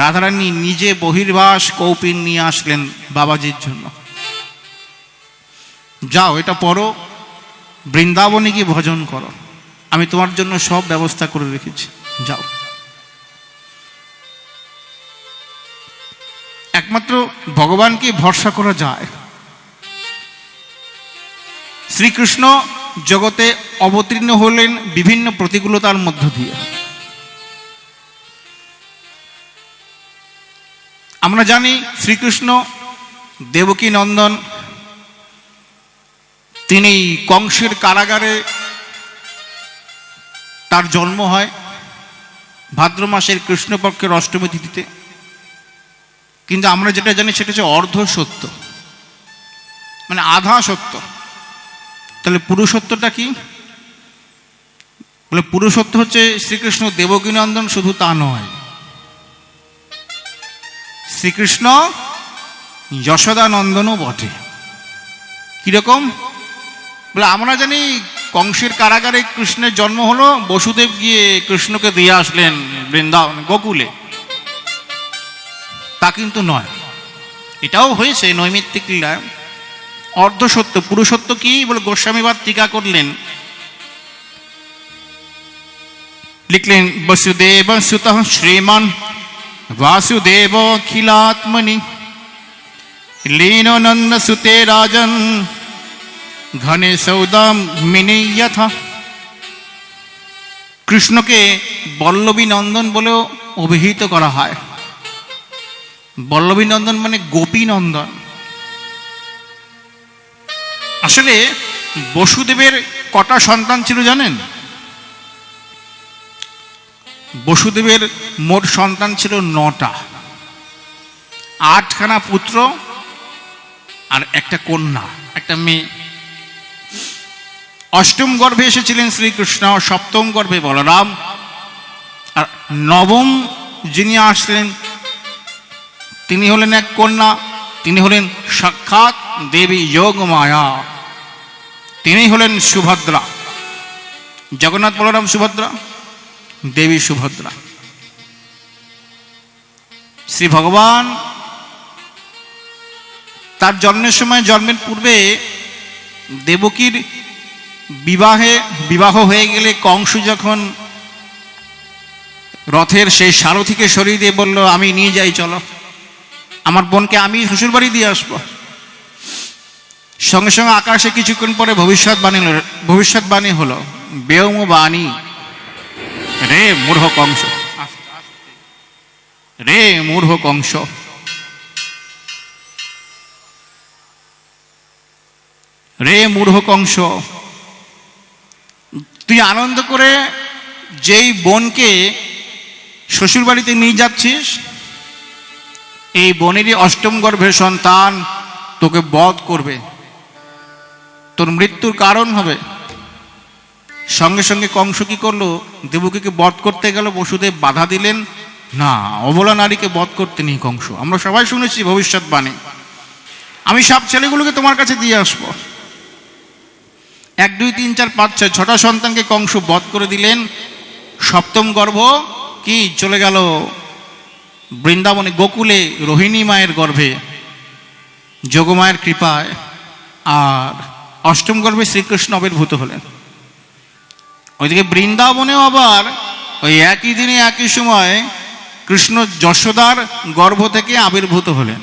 Speaker 1: রাধারানী নিজে বহির্বাস কৌপিন নিয়ে আসলেন বাবাজির জন্য। যাও এটা পড়ো, বৃন্দাবনে গিয়ে ভজন করো, আমি তোমার জন্য সব ব্যবস্থা করে রেখেছি, যাও। একমাত্র ভগবানকে ভরসা করা যায়। শ্রীকৃষ্ণ জগতে অবতীর্ণ হলেন বিভিন্ন প্রতিকূলতার মধ্য দিয়ে। আমরা জানি শ্রীকৃষ্ণ দেবকী নন্দন, তিনি কংসের কারাগারে তার জন্ম হয় ভাদ্র মাসের কৃষ্ণপক্ষের অষ্টমী তিথিতে। কিন্তু আমরা যেটা জানি সেটা হচ্ছে অর্ধ সত্য, মানে আধা সত্য। তাহলে পুরুষত্বটা কি? বলে পুরুষত্ব হচ্ছে শ্রীকৃষ্ণ দেবকীনন্দন, শুধু তা নয়, শ্রীকৃষ্ণ যশোদানন্দনও বটে। কিরকম? বলে আমরা জানি কংসের কারাগারে কৃষ্ণের জন্ম হলো, বসুদেব গিয়ে কৃষ্ণকে দিয়ে আসলেন বৃন্দাবন গোকুলে, তা কিন্তু নয়। এটাও হয়েছে নৈমিত্তিক লীলায়। অর্ধসত্য পুরুষত্ব কি? বলে গোস্বামীবাদ টিকা করলেন, লিখলেন বসুদেব সুতঃ শ্রীমান वासुदेव अखिलात्मनि लीनो नंद सुते राजन घने सौदाम मिनि यथा। কৃষ্ণকে বল্লভী নন্দন বলেও অভিহিত করা হয়। বল্লভী নন্দন মানে গোপী নন্দন। আসলে বসুদেবের কটা সন্তান ছিল জানেন? বসুদেবের মোট সন্তান ছিল 9টা, 8খানা পুত্র আর একটা কন্যা, একটা মেয়ে। অষ্টম গর্ভে এসেছিলেন শ্রীকৃষ্ণ, সপ্তম গর্ভে বলরাম, আর নবম যিনি আসলেন তিনি হলেন এক কন্যা, তিনি হলেন সাক্ষাৎ দেবী যোগমায়া, তিনি হলেন সুভদ্রা। জগন্নাথ বলরাম সুভদ্রা, দেবী সুভদ্রা। শ্রী ভগবান তার জন্মের সময়, জন্মের পূর্বে দেবকীর বিবাহ হয়ে গেলে কংস যখন রথের সেই সারথিকে সরিয়ে দিয়ে বলল, আমি নিয়ে যাই, চলো আমার বোনকে আমি শ্বশুর বাড়ি দিয়ে আসবো। সঙ্গে সঙ্গে আকাশে কিছুক্ষণ পরে ভবিষ্যৎবাণী হলো, ব্যোম বাণী, রে মূর্খ কংস, রে মূর্খ কংস, রে মূর্খ কংস, তুই আনন্দ করে যেই বোনকে শ্বশুর বাড়িতে নিয়ে যাচ্ছিস, এই বোনেরই অষ্টম গর্ভের সন্তান তোকে বধ করবে, তোর মৃত্যুর কারণ হবে। সঙ্গে সঙ্গে কংস কি করলো? দেবকীকে বধ করতে গেল, বসুদেব বাধা দিলেন, না, অবলা নারীকে বধ করতে নেই কংস। আমরা সবাই শুনেছি ভবিষ্যৎবাণী, আমি সব ছেলেগুলোকে তোমার কাছে দিয়ে আসবো। 1 2 3 4 5 6 6টা সন্তানকে কংস বধ করে দিলেন। সপ্তম গর্ভ কি চলে গেল বৃন্দাবনে গোকুলে রোহিণী মায়ের গর্ভে যোগমায়ের কৃপায়, আর অষ্টম গর্ভে শ্রীকৃষ্ণ আবির্ভূত হলেন। ওইদিকে বৃন্দাবনেও আবার ওই একই দিনে একই সময় কৃষ্ণ যশোদার গর্ভ থেকে আবির্ভূত হলেন।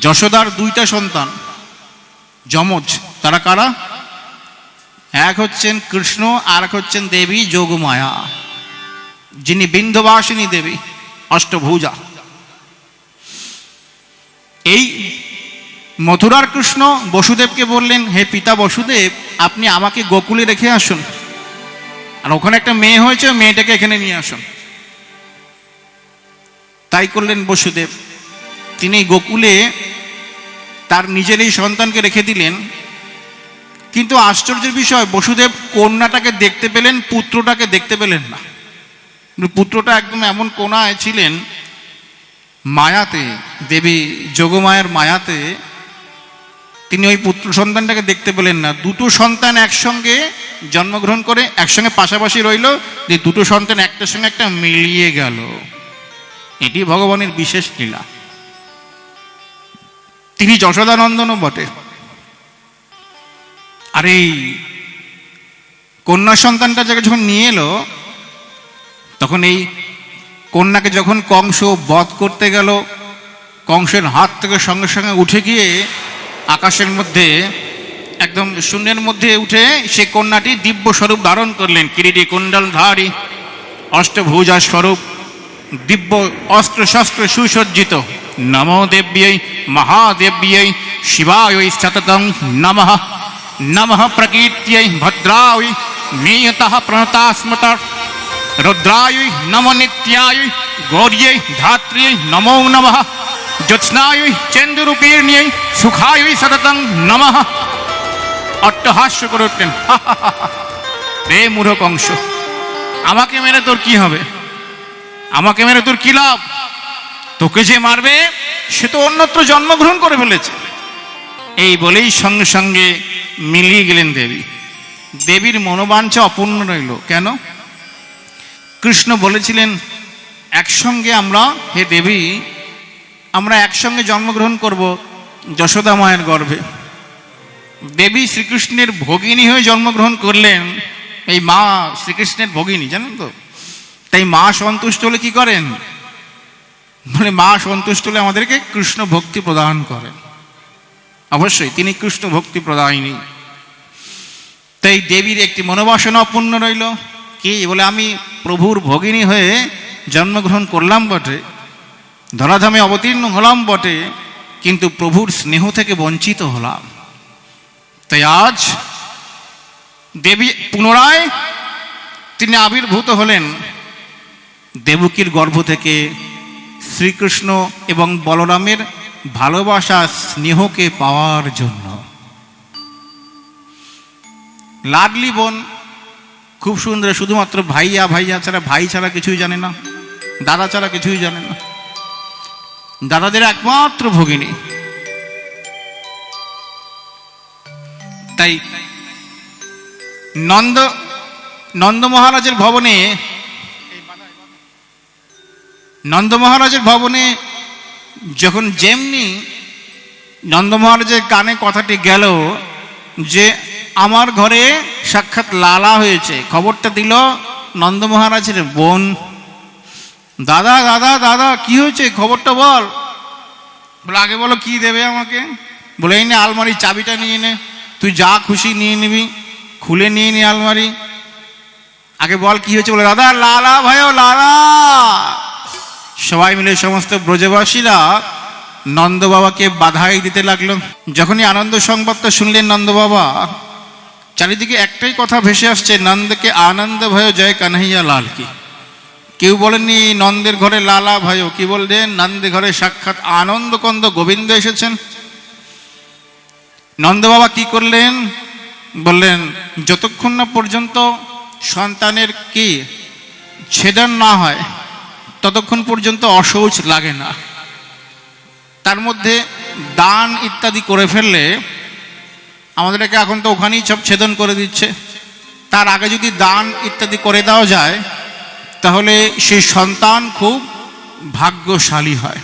Speaker 1: যশোদার 2টা সন্তান যমজ, তারা কারা? এক হচ্ছেন কৃষ্ণ, আর এক হচ্ছেন দেবী যোগমায়া, যিনি বিন্ধ্যবাসিনী দেবী, অষ্টভুজা। এই মথুরার কৃষ্ণ বসুদেবকে বললেন, হে পিতা বসুদেব, আপনি আমাকে গোকুলে রেখে আসুন, আর ওখানে একটা মেয়ে হয়েছে, মেয়েটাকে এখানে নিয়ে আসুন। তাই করলেন বসুদেব। তিনি গোকুলে তার নিজের এই সন্তানকে রেখে দিলেন। কিন্তু আশ্চর্যের বিষয়, বসুদেব কন্যাটাকে দেখতে পেলেন, পুত্রটাকে দেখতে পেলেন না। পুত্রটা একদম এমন কোনায় ছিলেন, মায়াতে, দেবী যোগমায়ের মায়াতে, তিনি ওই পুত্র সন্তানটাকে দেখতে পেলেন না। 2টো সন্তান একসঙ্গে জন্মগ্রহণ করে একসঙ্গে পাশাপাশি রইল, যে 2টো সন্তান একটার সঙ্গে একটা মিলিয়ে গেল। এটি ভগবানের বিশেষ লীলা। তিনি যশোদানন্দনও বটে। আর এই কন্যা সন্তানটা যখন নিয়ে এলো, তখন এই কন্যাকে যখন কংস বধ করতে গেল, কংসের হাত থেকে সঙ্গে সঙ্গে উঠে গিয়ে আকাশের মধ্যে, একদম শূন্যের মধ্যে উঠে সে কন্যাটি দিব্য স্বরূপ ধারণ করলেন। কিরীটি কুণ্ডলধারী, অষ্টভুজা স্বরূপ, দিব্য অস্ত্র শস্ত্র সুসজ্জিত। নমো দেব্যৈ মহাদেব্যৈ শিবায় সততং নমঃ। नमः प्रकीर्त्यै भद्रायै नियतः प्रणतास्मत रुद्रायै नमो नित्यायै गौर्यै धात्र्यै नमो नमः ज्योत्स्नायै चन्द्ररूपिण्यै सुखायै सततं नमः। অট্টহাস্য করে উঠলেন, রে মূঢ় কংস, আমাকে মেরে তোর কি হবে? আমাকে মেরে তোর কি লাভ? তোকে যে মারবে সে তো অন্যত্র জন্মগ্রহণ করে ফেলেছে। এই বলেই সঙ্গে সঙ্গে মিলিয়ে গেলেন দেবী। দেবীর মনোবাঞ্ছা অপূর্ণ রইল। কেন? কৃষ্ণ বলেছিলেন একসঙ্গে আমরা, হে দেবী, আমরা একসঙ্গে জন্মগ্রহণ করব যশোদা মায়ের গর্ভে। দেবী শ্রীকৃষ্ণের ভগিনী হয়ে জন্মগ্রহণ করলেন। এই মা শ্রীকৃষ্ণের ভগিনী, জানেন তো? তাই মা সন্তুষ্ট হলে কি করেন? মানে মা সন্তুষ্ট হলে আমাদেরকে কৃষ্ণ ভক্তি প্রদান করেন। অবশ্যই তিনি কৃষ্ণ ভক্তি প্রদায়িনী। তাই দেবীর একটি মনোবাসনা অপূর্ণ রইল। কি বলে, আমি প্রভুর ভগিনী হয়ে জন্মগ্রহণ করলাম বটে, ধরাধামে অবতীর্ণ হলাম বটে, কিন্তু প্রভুর স্নেহ থেকে বঞ্চিত হলাম। তাই আজ দেবী পুনরায় তিনি আবির্ভূত হলেন দেবকীর গর্ভ থেকে শ্রীকৃষ্ণ এবং বলরামের ভালোবাসা স্নেহকে পাওয়ার জন্য। লাডলি বোন, খুব সুন্দর, শুধুমাত্র ভাইয়া ভাইয়া ছাড়া, ভাই ছাড়া কিছুই জানে না, দাদা ছাড়া কিছুই জানে না, দাদাদের একমাত্র ভগিনী। তাই নন্দ মহারাজের ভবনে যখন যেমনি নন্দ মহারাজের কানে কথাটি গেল যে আমার ঘরে সাক্ষাৎ লালা হয়েছে, খবরটা দিল নন্দ মহারাজের বোন। দাদা দাদা দাদা, কি হয়েছে, খবরটা বল। বলে আগে বলো কি দেবে আমাকে। বলে এই নে আলমারির চাবিটা নিয়ে নে, তুই যা খুশি নিয়ে নিবি, খুলে নিয়ে নি আলমারি। আগে বল কি হয়েছে। বলে দাদা লালা ভাই, লালা। সবাই মিলে সমস্ত ব্রজবাসীরা নন্দ বাবাকে বাধাই দিতে লাগলো। যখনই আনন্দ সংবাদটা শুনলেন নন্দ বাবা, চারিদিকে একটাই কথা ভেসে আসছে, নন্দকে আনন্দ ভয় জয় কানহাইয়া লাল কি। কেউ বলেননি নন্দের ঘরে লালা ভয়, কি বললেন নন্দের ঘরে সাক্ষাৎ আনন্দ কন্দ গোবিন্দ এসেছেন। নন্দ বাবা কি করলেন? বললেন যতক্ষণ না পর্যন্ত সন্তানের কি ছেদন না হয় ততক্ষণ পর্যন্ত অশৌচ লাগে না। তার মধ্যে দান ইত্যাদি করে ফেললে, আমাদেরকে এখন তো ওখানেই সব ছেদন করে দিচ্ছে, তার আগে যদি দান ইত্যাদি করে দেওয়া যায় তাহলে সেই সন্তান খুব ভাগ্যশালী হয়।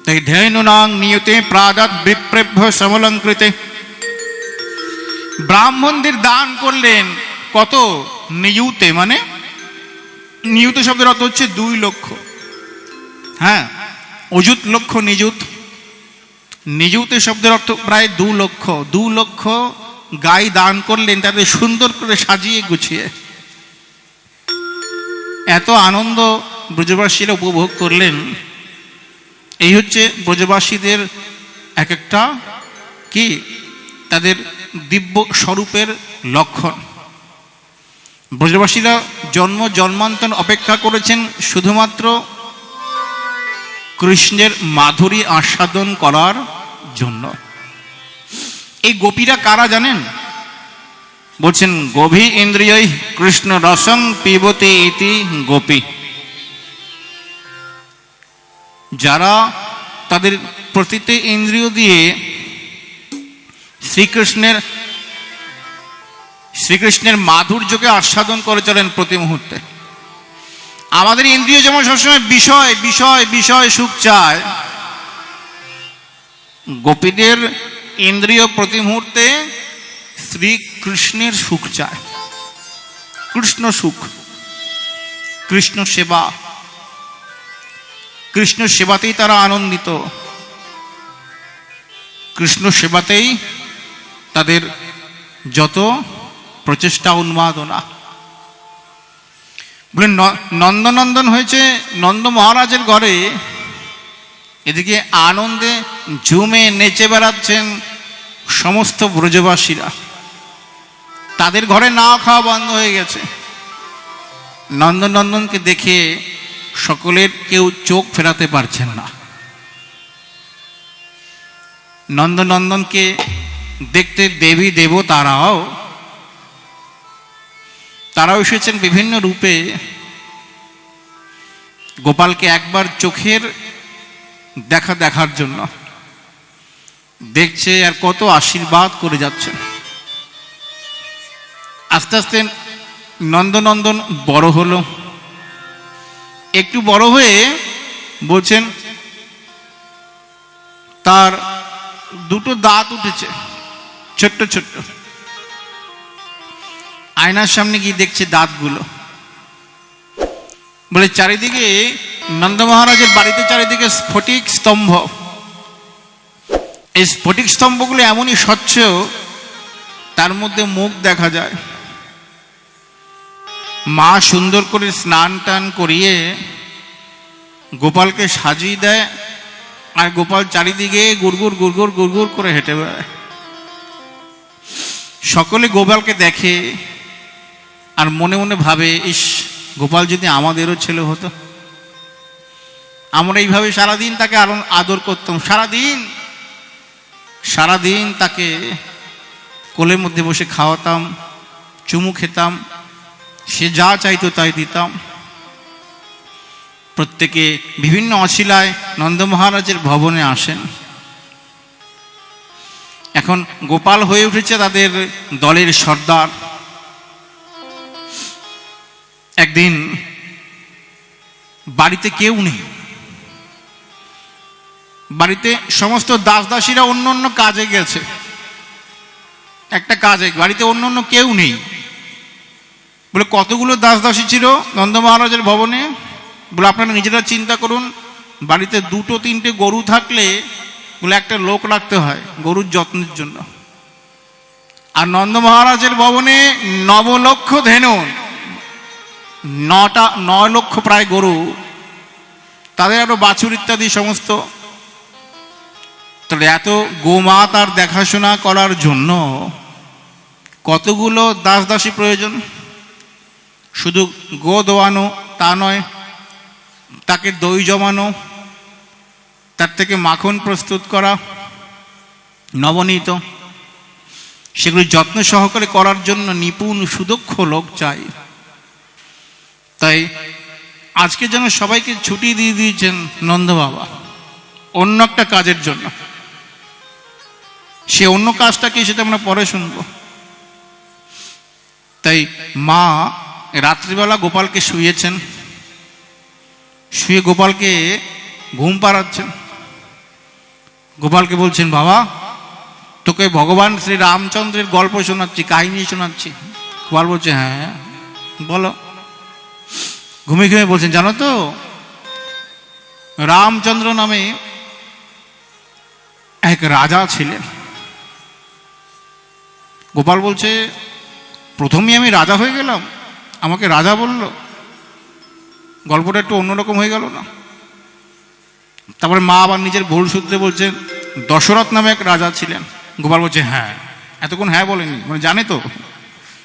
Speaker 1: তাই ধৈনুনাং নিয়তে প্রাদাত বিপ্রেভ্য সমলঙ্কৃতে, ব্রাহ্মণদের দান করলেন কত? নিয়ুতে, মানে নিয়ুত শব্দের অর্থ হচ্ছে 2 লক্ষ। হ্যাঁ, অযুত লক্ষ নিযুত, নিযুতে শব্দের অর্থ প্রায় 2 লক্ষ। 2 লক্ষ গাই দান করলেন, তাদের সুন্দর করে সাজিয়ে গুছিয়ে। এত আনন্দ ব্রজবাসীরা উপভোগ করলেন। এই হচ্ছে ব্রজবাসীদের এক একটা কি, তাদের দিব্য স্বরূপের লক্ষণ। ব্রজবাসীরা জন্ম জন্মান্তর অপেক্ষা করেছেন শুধুমাত্র কৃষ্ণের মাধুরী আস্বাদন করার জন্য। এই গোপীরা কারা জানেন? বলছেন গভী ইন্দ্রিয়ই কৃষ্ণ রসং পিবতে ইতি গোপী। যারা তাদের প্রতিটি ইন্দ্রিয় দিয়ে শ্রীকৃষ্ণের মাধুর্যকে আস্বাদন করে চলেন প্রতি মুহূর্তে। আমাদের ইন্দ্রিয় যেমন সবসময় বিষয় বিষয় বিষয় সুখ চায়, গোপীদের ইন্দ্রিয় প্রতি মুহূর্তে শ্রীকৃষ্ণের সুখ চায়। কৃষ্ণ সুখ, কৃষ্ণ সেবা, কৃষ্ণ সেবাতেই তারা আনন্দিত, কৃষ্ণ সেবাতেই তাদের যত প্রচেষ্টা উন্মাদনা। বলে নন্দনন্দন হয়েছে নন্দ মহারাজের ঘরে, এদিকে আনন্দে ঝুমে নেচে বেড়াচ্ছেন সমস্ত ব্রজবাসীরা, তাদের ঘরে না খাওয়া বন্ধ হয়ে গেছে। নন্দনকে দেখে সকলের কেউ চোখ ফেরাতে পারছেন না। নন্দনকে দেখতে দেবী দেবতারাও এসেছেন বিভিন্ন রূপে। গোপালকে একবার চোখের দেখার জন্য দেখছে, আর কত আশীর্বাদ করে যাচ্ছেন। আস্তে আস্তে নন্দন বড় হলো। একটু বড় হয়ে বলছেন তার দুটো দাঁত উঠেছে, ছোট্ট ছোট্ট। আয়নার সামনে গিয়ে দেখছে দাঁতগুলো। বলে চারিদিকে নন্দ মহারাজের বাড়িতে চারিদিকে স্ফটিক স্তম্ভ। এই স্ফটিক স্তম্ভগুলো এমনই স্বচ্ছ, তার মধ্যে মুখ দেখা যায়। মা সুন্দর করে স্নান টান করিয়ে গোপালকে সাজিয়ে দেয়, আর গোপাল চারিদিকে গুড়গুড় গুড়গুড় গুড়গুড় করে হেঁটে বেড়ায়। সকলে গোপালকে দেখে আর মনে মনে ভাবে, ইস, গোপাল যদি আমাদেরও ছেলে হতো, আমরা এইভাবে সারাদিন তাকে আদর করতাম, সারাদিন তাকে কোলের মধ্যে বসে খাওয়াতাম, চুমু খেতাম, সে যা চাইতো তাই দিতাম। প্রত্যেকে বিভিন্ন অছিলায় নন্দ মহারাজের ভবনে আসেন। এখন গোপাল হয়ে উঠেছে তাদের দলের সর্দার। একদিন বাড়িতে কেউ নেই, বাড়িতে সমস্ত দাসদাসীরা অন্য অন্য কাজে গেছে। একটা কাজে বাড়িতে অন্য কেউ নেই। বলে কতগুলো দাসদাসী ছিল নন্দ মহারাজের ভবনে? বলে আপনারা নিজেরা চিন্তা করুন, বাড়িতে 2-3টে গরু থাকলে বলে একটা লোক রাখতে হয় গরুর যত্নের জন্য। আর নন্দ মহারাজের ভবনে 9 লক্ষ ধেনু, 9 লক্ষ প্রায় গরু, তাদের আরো বাছুর ইত্যাদি সমস্ত। তাহলে এত গোমা তার দেখাশোনা করার জন্য কতগুলো দাসদাসী প্রয়োজন। শুধু গো দোয়ানো তা নয়, তাকে দই জমানো, তার থেকে মাখন প্রস্তুত করা, নবনীত, সেগুলি যত্ন সহকারে করার জন্য নিপুণ সুদক্ষ লোক চাই। তাই আজকে যেন সবাইকে ছুটি দিয়ে দিয়েছেন নন্দ বাবা অন্য একটা কাজের জন্য। সে অন্য কাজটা কি সেটা আমরা পরে শুনব। তাই মা রাত্রিবেলা গোপালকে শুয়েছেন, শুয়ে গোপালকে ঘুম পাড়াচ্ছেন। গোপালকে বলছেন, বাবা, তোকে ভগবান শ্রী রামচন্দ্রের গল্প শোনাচ্ছি, কাহিনী শোনাচ্ছি। গোপাল বলছে, হ্যাঁ বলো। ঘুমিয়ে ঘুমিয়ে বলছেন, জানো তো রামচন্দ্র নামে এক রাজা ছিলেন। গোপাল বলছে, প্রথমেই আমি রাজা হয়ে গেলাম, আমাকে রাজা বলল, গল্পটা একটু অন্যরকম হয়ে গেল না? তারপরে মা আবার নিজের ভুল সূত্রে বলছেন, দশরথ নামে এক রাজা ছিলেন। গোপাল বলছে, হ্যাঁ। এতক্ষণ হ্যাঁ বলেনি, মানে জানে তো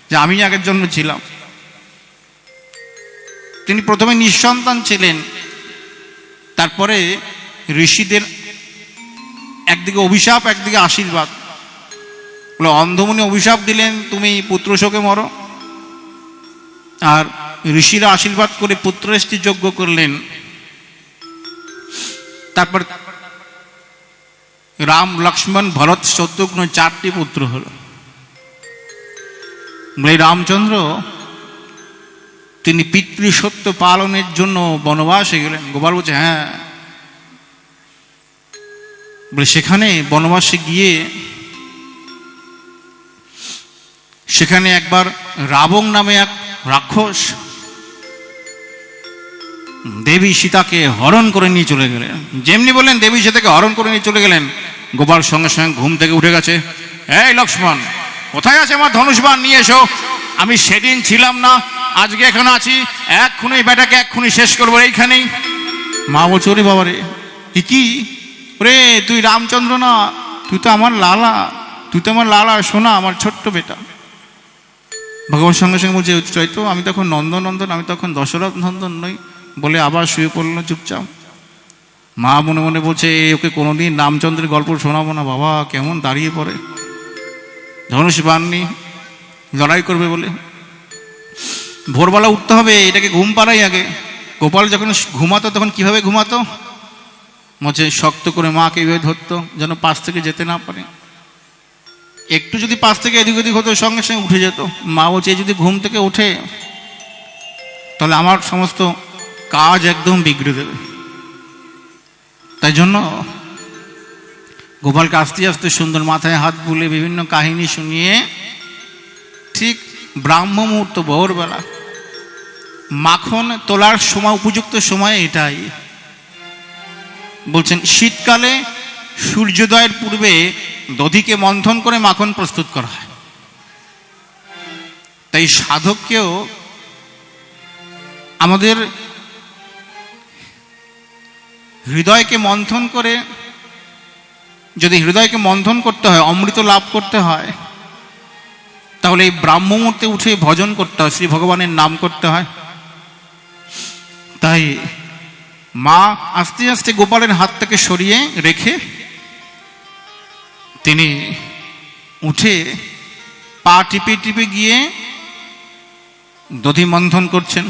Speaker 1: যে আমি আগের জন্ম ছিলাম। তিনি প্রথমে নিঃসন্তান ছিলেন, তারপরে ঋষিদের একদিকে অভিশাপ একদিকে আশীর্বাদ। বলে অন্ধমুনি অভিশাপ দিলেন, তুমি পুত্র শোকে মরো, আর ঋষিরা আশীর্বাদ করে পুত্রেষ্টি যজ্ঞ করলেন। তারপর রাম, লক্ষ্মণ, ভরত, শত্রুঘ্ন 4টি পুত্র হলো। এই রামচন্দ্র তিনি পিতৃসত্য পালনের জন্য বনবাসে গেলেন। গোপাল বলছে, হ্যাঁ। বলে সেখানে বনবাসে গিয়ে সেখানে একবার রাবণ নামে এক রাক্ষস দেবী সীতাকে হরণ করে নিয়ে চলে গেলেন। যেমনি বললেন দেবী সীতাকে হরণ করে নিয়ে চলে গেলেন, গোপাল সঙ্গে সঙ্গে ঘুম থেকে উঠে গেছে। এই লক্ষ্মণ, কোথায় আছে আমার ধনুষবাণ? নিয়ে এসো। আমি সেদিন ছিলাম না, আজকে এখানে আছি, এক্ষুনি বেটাকে এক্ষুনি শেষ করবো এইখানেই। মা বলছে, ওরে বাবা রে, কি? ওরে তুই রামচন্দ্র না, তুই তো আমার লালা, তুই তো আমার লালা, সোনা, আমার ছোট্ট বেটা। ভগবান সঙ্গে সঙ্গে বলছে, তাই তো, আমি তখন নন্দনন্দন, আমি তখন দশরথ নন্দন নই, বলে আবার শুয়ে পড়লো চুপচাপ। মা মনে মনে বলছে, ওকে কোনোদিন রামচন্দ্রের গল্প শোনাবো না বাবা, কেমন দাঁড়িয়ে পড়ে, ধনুষ বাননি, লড়াই করবে বলে। ভোরবেলা উঠতে হবে, এটাকে ঘুম পাড়াই আগে। গোপাল যখন ঘুমাতো তখন কিভাবে ঘুমাতো, বলছে শক্ত করে মাকে এইভাবে ধরতো যেন পাশ থেকে যেতে না পারে। একটু যদি পাশ থেকে এদিক ওদিক হতো সঙ্গে সঙ্গে উঠে যেত। মা বলছে যদি ঘুম থেকে উঠে তাহলে আমার সমস্ত কাজ একদম বিগড়ে দেবে। তাই জন্য গোপালকে আস্তে আস্তে সুন্দর মাথায় হাত বুলে বিভিন্ন কাহিনী শুনিয়ে ঠিক ব্রাহ্ম মুহূর্ত ভোরবেলা মাখন তোলার সময়, উপযুক্ত সময় এটাই। বলছেন শীতকালে সূর্যোদয়ের পূর্বে দধিকে মন্থন করে মাখন প্রস্তুত করা হয়। তাই সাধককেও আমাদের হৃদয়কে মন্থন করে, যদি হৃদয়কে মন্থন করতে হয়, অমৃত লাভ করতে হয়, তাহলে এই ব্রাহ্ম মুহূর্তে উঠে ভজন করতে হয়, শ্রী ভগবানের নাম করতে হয়। তাই মা আস্তে আস্তে গোপালের হাত থেকে সরিয়ে রেখে তিনি উঠে পা টিপে টিপে গিয়ে দধি মন্থন করছেন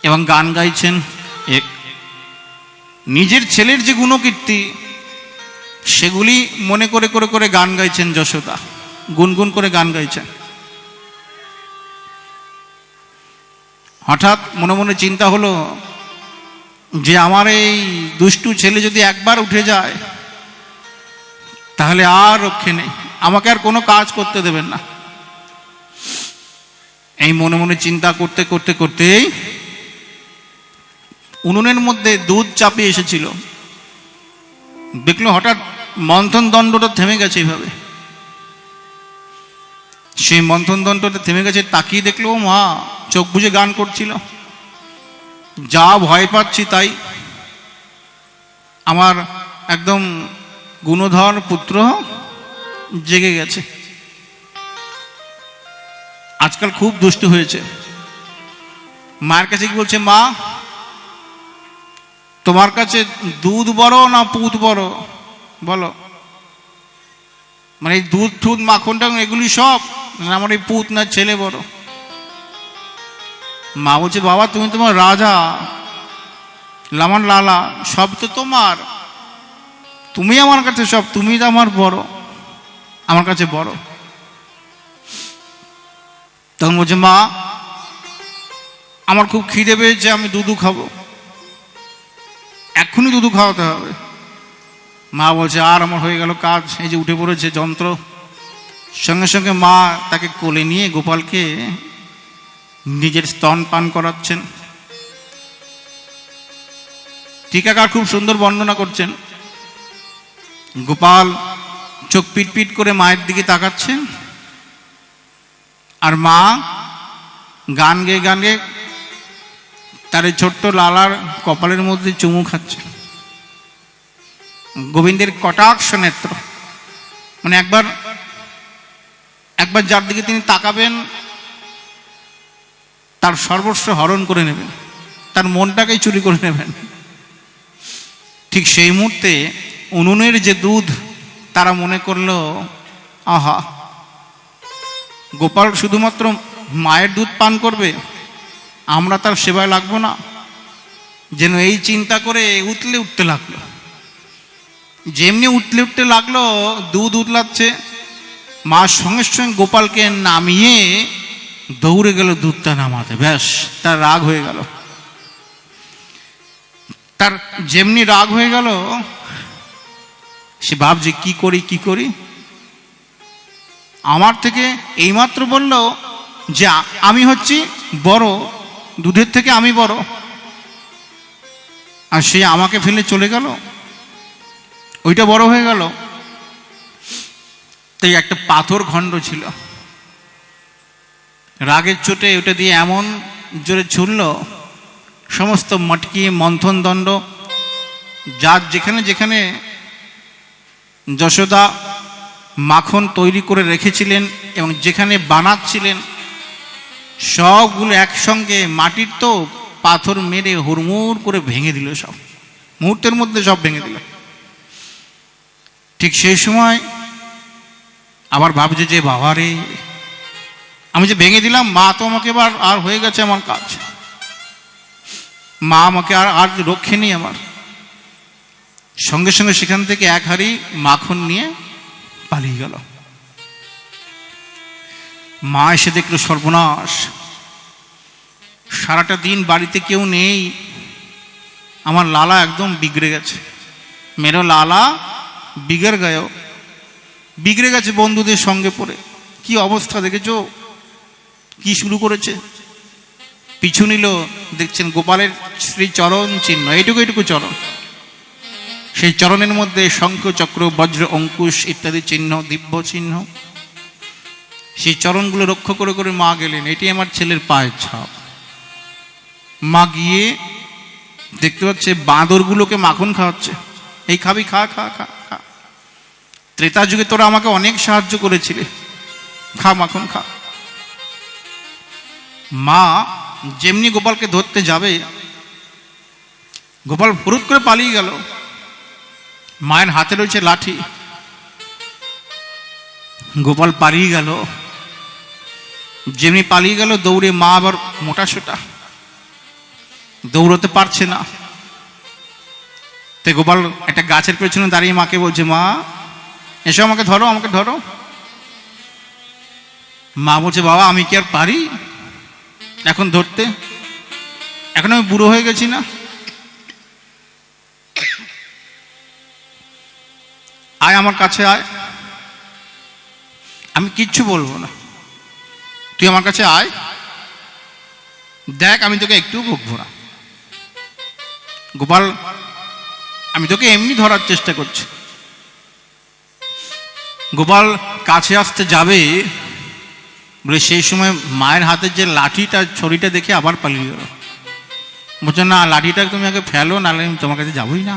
Speaker 1: এবং গান গাইছেন। নিজের ছেলের যে গুণকীর্তি সেগুলি মনে করে করে করে গান গাইছেন যশোদা, গুনগুন করে গান গাইছেন। হঠাৎ মনে মনে চিন্তা হলো যে আমার এই দুষ্টু ছেলে যদি একবার উঠে যায় তাহলে আর রক্ষে নেই, আমাকে আর কোনো কাজ করতে দেবেন না। এই মনে মনে চিন্তা করতে করতে করতেই উনুনের মধ্যে দুধ চাপিয়ে এসেছিল। দেখলো হঠাৎ মন্থন দণ্ডটা থেমে গেছে। এইভাবে সেই মন্থন দণ্ডটা থেমে গেছে, তাকিয়ে দেখলো মা চোখ বুজে গান করছিল। যা ভয় পাচ্ছি তাই, আমার একদম গুণধর পুত্র জেগে গেছে, আজকাল খুব দুষ্ট হয়েছে। মায়ের কাছে কি বলছে, মা তোমার কাছে দুধ বড় না পুত বড় বলো? মানে এই দুধ ঠুধ মাখনটা এগুলি সব, আমার এই পুত না ছেলে বড়? মা বলছে, বাবা তুমি তোমার রাজা, আমার লালা, সব তো তোমার, তুমি আমার কাছে সব, তুমি তো আমার বড়, আমার কাছে বড়। তখন বলছে, মা আমার খুব খিদে পেয়েছে, আমি দুধু খাবো, এক্ষুনি দুধু খাওয়াতে হবে। মা বলছে, আর আমার হয়ে গেল কাজ, এই যে উঠে পড়েছে যন্ত্র। সঙ্গে সঙ্গে মা তাকে কোলে নিয়ে গোপালকে নিজের স্তন পান করাচ্ছেন। টিকাকার খুব সুন্দর বর্ণনা করছেন। গোপাল চোখ পিট পিট করে মায়ের দিকে তাকাচ্ছেন, আর মা গান গেয়ে গান গেয়ে তার ছোট্ট লালার কপালের মধ্যে চুমু খাচ্ছে। গোবিন্দের কটাক্ষ নেত্র, মানে একবার একবার যার দিকে তিনি তাকাবেন তার সর্বস্ব হরণ করে নেবেন, তার মনটাকেই চুরি করে নেবেন। ঠিক সেই মুহূর্তে উনুনের যে দুধ, তারা মনে করলো আহা, গোপাল শুধুমাত্র মায়ের দুধ পান করবে, আমরা তার সেবায় লাগবো না, যেন এই চিন্তা করে উতলে উঠতে লাগলো। যেমনি উঠলে উঠতে লাগলো, দুধ উতলাচ্ছে, মা সঙ্গে সঙ্গে গোপালকে নামিয়ে দৌড়ে গেল দুধটা নামাতে। ব্যাস, তার রাগ হয়ে গেল। তার যেমনি রাগ হয়ে গেল, সে ভাবছে কি করি কি করি। আমার থেকে এইমাত্র বলল যে আমি হচ্ছি বড়, দুধের থেকে আমি বড়, আর সে আমাকে ফেলে চলে গেল, ওইটা বড় হয়ে গেল। তাই একটা পাথর খণ্ড ছিল, রাগের চোটে ওটা দিয়ে এমন জোরে ছুড়ল, সমস্ত মটকি মন্থন দণ্ড, যার যেখানে যেখানে যশোদা মাখন তৈরি করে রেখেছিলেন এবং যেখানে বানাচ্ছিলেন সবগুলো একসঙ্গে মাটির তো পাথর মেরে হুড়মুড় করে ভেঙে দিল, সব মুহূর্তের মধ্যে সব ভেঙে দিল। ঠিক সেই সময় আবার ভাবছে যে বাবা রে, আমি যে ভেঙে দিলাম, মা তো আমাকে এবার আর হয়ে গেছে আমার কাজ, মা আমাকে আর রক্ষে নেই আমার। সঙ্গে সঙ্গে সেখান থেকে এক হাঁড়ি মাখন নিয়ে পালিয়ে গেল। মা এসে দেখলো সর্বনাশ, সারাটা দিন বাড়িতে কেউ নেই, আমার লালা একদম বিগড়ে গেছে, মেরো লালা বিগড় গেল, বিগড়ে গেছে বন্ধুদের সঙ্গে পড়ে। কি অবস্থা দেখেছো, কি শুরু করেছে। পিছু নিল, দেখছেন গোপালের শ্রী চরণ চিহ্ন, এইটুকু এইটুকু চরণ, সেই চরণের মধ্যে শঙ্খ চক্র বজ্র অঙ্কুশ ইত্যাদি চিহ্ন, দিব্য চিহ্ন। সেই চরণগুলো রক্ষা করে করে মা গেলেন, এটি আমার ছেলের পায়ের ছাপ। মা গিয়ে দেখতে পাচ্ছে বাঁদরগুলোকে মাখন খাওয়াচ্ছে, এই খাবি, খা খা খা খা, ত্রেতা যুগে তোরা আমাকে অনেক সাহায্য করেছিলে, খা মাখন খা। মা যেমনি গোপালকে ধরতে যাবে, গোপাল ফুরুত করে পালিয়ে গেল। মায়ের হাতে রয়েছে লাঠি, গোপাল পালিয়ে গেল। যেমনি পালিয়ে গেল, দৌড়ে মা আবার মোটা সোটা, দৌড়তে পারছে না। তো গোপাল একটা গাছের পেছনে দাঁড়িয়ে মাকে বলছে, মা এসো, আমাকে ধরো, আমাকে ধরো। মা বলছে, বাবা আমি কি আর পারি এখন ধরতে, এখন আমি বুড়ো হয়ে গেছি না, আয় আমার কাছে আয়, আমি কিচ্ছু বলবো না, তুই আমার কাছে আয়, দেখ আমি তোকে একটু বকবো না। গোপাল, আমি তোকে এমনি ধরার চেষ্টা করছি। গোপাল কাছে আসতে যাবে বলে সেই সময় মায়ের হাতের যে লাঠিটা ছড়িটা দেখে আবার পালিয়ে গেল। বলছো না, লাঠিটা তুমি আগে ফেলো, নাহলে আমি তোমার কাছে যাবোই না।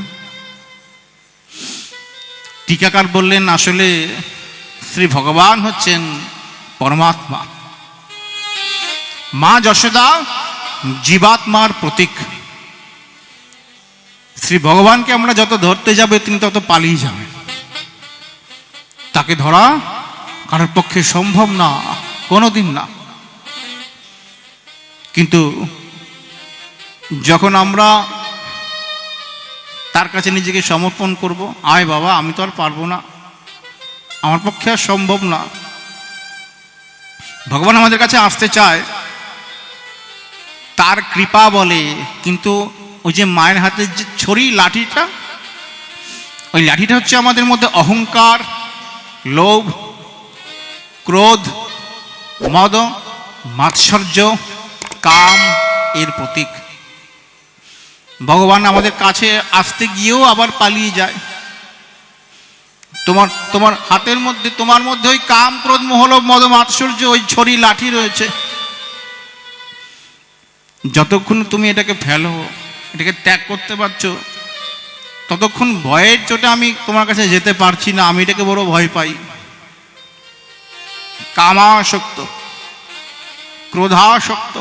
Speaker 1: টিকাকার বললেন, আসলে শ্রী ভগবান হচ্ছেন পরমাত্মা, মা যশোদা জীবাত্মার প্রতীক। শ্রী ভগবানকে আমরা যত ধরতে যাবে তিনি তত পালিয়ে যাবেন, তাকে ধরা কারোর পক্ষে সম্ভব না, কোনোদিন না। কিন্তু যখন আমরা তার কাছে নিজেকে সমর্পণ করব, আয় বাবা আমি তো আর পারবো না, আমার পক্ষে আর সম্ভব না, ভগবান আমাদের কাছে আসতে চায় তার কৃপা বলে। কিন্তু ওই যে মায়ের হাতে যে ছড়ি লাঠিটা, ওই লাঠিটা হচ্ছে আমাদের মধ্যে অহংকার, লোভ, ক্রোধ, মদ, মাৎসর্য, কাম এর প্রতীক। ভগবান আমাদের কাছে আসতে গিয়েও আবার পালিয়ে যায়। তোমার হাতের মধ্যে, তোমার মধ্যে ওই কাম, ক্রোধ, মোহ, লোভ, মদ, মাৎসর্য, ওই ছড়ি লাঠি রয়েছে। যতক্ষণ তুমি এটাকে ফেলো, এটাকে ত্যাগ করতে পারছো, ততক্ষণ ভয়ের চোটে আমি তোমার কাছে যেতে পারছি না, আমি এটাকে বড় ভয় পাই। কামাসক্ত, ক্রোধাসক্ত,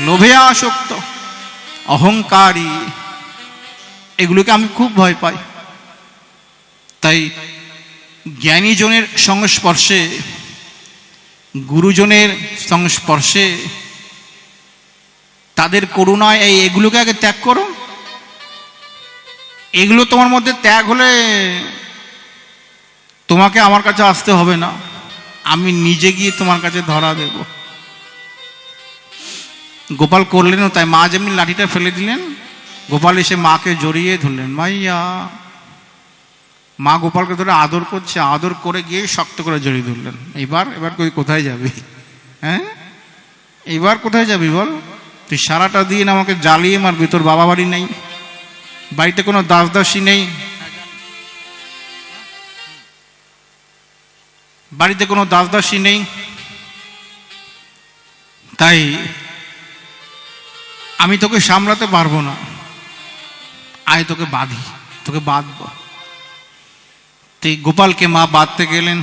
Speaker 1: লোভে আসক্ত, অহংকারী, এগুলোকে আমি খুব ভয় পাই। তাই জ্ঞানীজনের সংস্পর্শে, গুরুজনের সংস্পর্শে, তাদের করুণায় এগুলোকে আগে ত্যাগ করো। এগুলো তোমার মধ্যে ত্যাগ হলে তোমাকে আমার কাছে আসতে হবে না, আমি নিজে গিয়ে তোমার কাছে ধরা দেব। গোপাল করলেন তাই। মা যেমনি লাঠিটা ফেলে দিলেন, গোপাল এসে মাকে জড়িয়ে ধরলেন, মাইয়া। মা গোপালকে ধরে আদর করছে, আদর করে গিয়ে শক্ত করে জড়িয়ে ধরলেন। এবার কোথায় যাবি? হ্যাঁ, এবার কোথায় যাবি বল? তুই সারাটা দিন আমাকে জ্বালিয়ে মারবি, তোর বাবা বাড়ি নেই, বাড়িতে কোনো দাস দাসী নেই, বাড়িতে কোনো দাস দাসী নেই, তাই আমি তোকে সামলাতে পারবো না, আয় তোকে বাঁধি, তোকে বাঁধব। তো এই গোপালকে মা বাঁধতে গেলেন,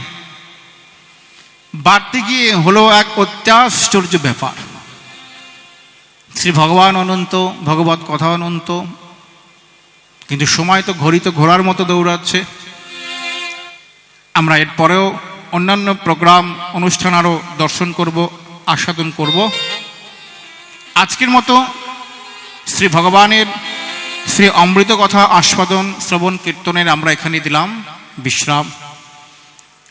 Speaker 1: বাঁধতে গিয়ে হলো এক অত্যাশ্চর্য ব্যাপার। শ্রী ভগবান অনন্ত, ভগবত কথা অনন্ত, কিন্তু সময় তো ঘড়ি তো ঘোড়ার মতো দৌড়াচ্ছে। আমরা এরপরেও অন্যান্য প্রোগ্রাম অনুষ্ঠান আরও দর্শন করব, আস্বাদন করব। আজকের মতো শ্রী ভগবানের শ্রী অমৃত কথা আস্বাদন শ্রবণ কীর্তনের আমরা এখানে দিলাম বিশ্রাম।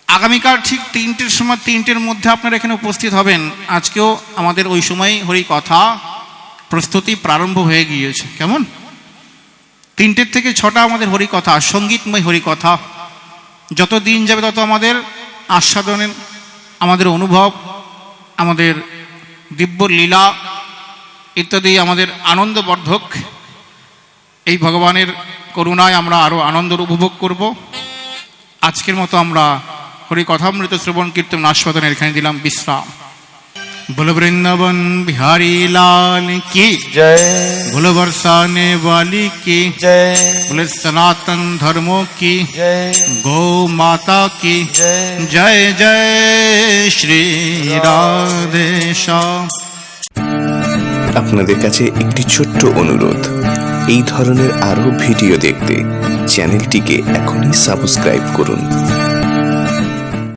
Speaker 1: আগামীকাল ঠিক 3টের সময়, 3টের মধ্যে আপনারা এখানে উপস্থিত হবেন। আজকেও আমাদের ওই সময় হরি কথা প্রস্তুতি প্রারম্ভ হয়ে গিয়েছে। কেমন? 3টের থেকে 6টা আমাদের হরি কথা, সঙ্গীতময় হরি কথা। যত দিন যাবে তত আমাদের আস্বাদনের, আমাদের অনুভব, আমাদের দিব্য লীলা ইত্যাদি আমাদের আনন্দবর্ধক। এই ভগবানের করুণায় আমরা আরও আনন্দ উপভোগ করব। আজকের মতো আমরা হরি কথামৃত শ্রবণ কীর্তন আস্বাদনের এখানে দিলাম বিশ্রাম। बोलो वृंदावन बिहारी लाल की
Speaker 3: जय,
Speaker 1: बोलो बरसाने वाली की
Speaker 3: जय,
Speaker 1: बोले सनातन धर्मों की
Speaker 3: जय,
Speaker 1: गौ माता की
Speaker 3: जय।
Speaker 1: जय जय श्री राधे श्याम।
Speaker 2: আপনাদের কাছে একটি ছোট্ট অনুরোধ, এই ধরনের আরও ভিডিও দেখতে চ্যানেলটিকে এখনই সাবস্ক্রাইব করুন।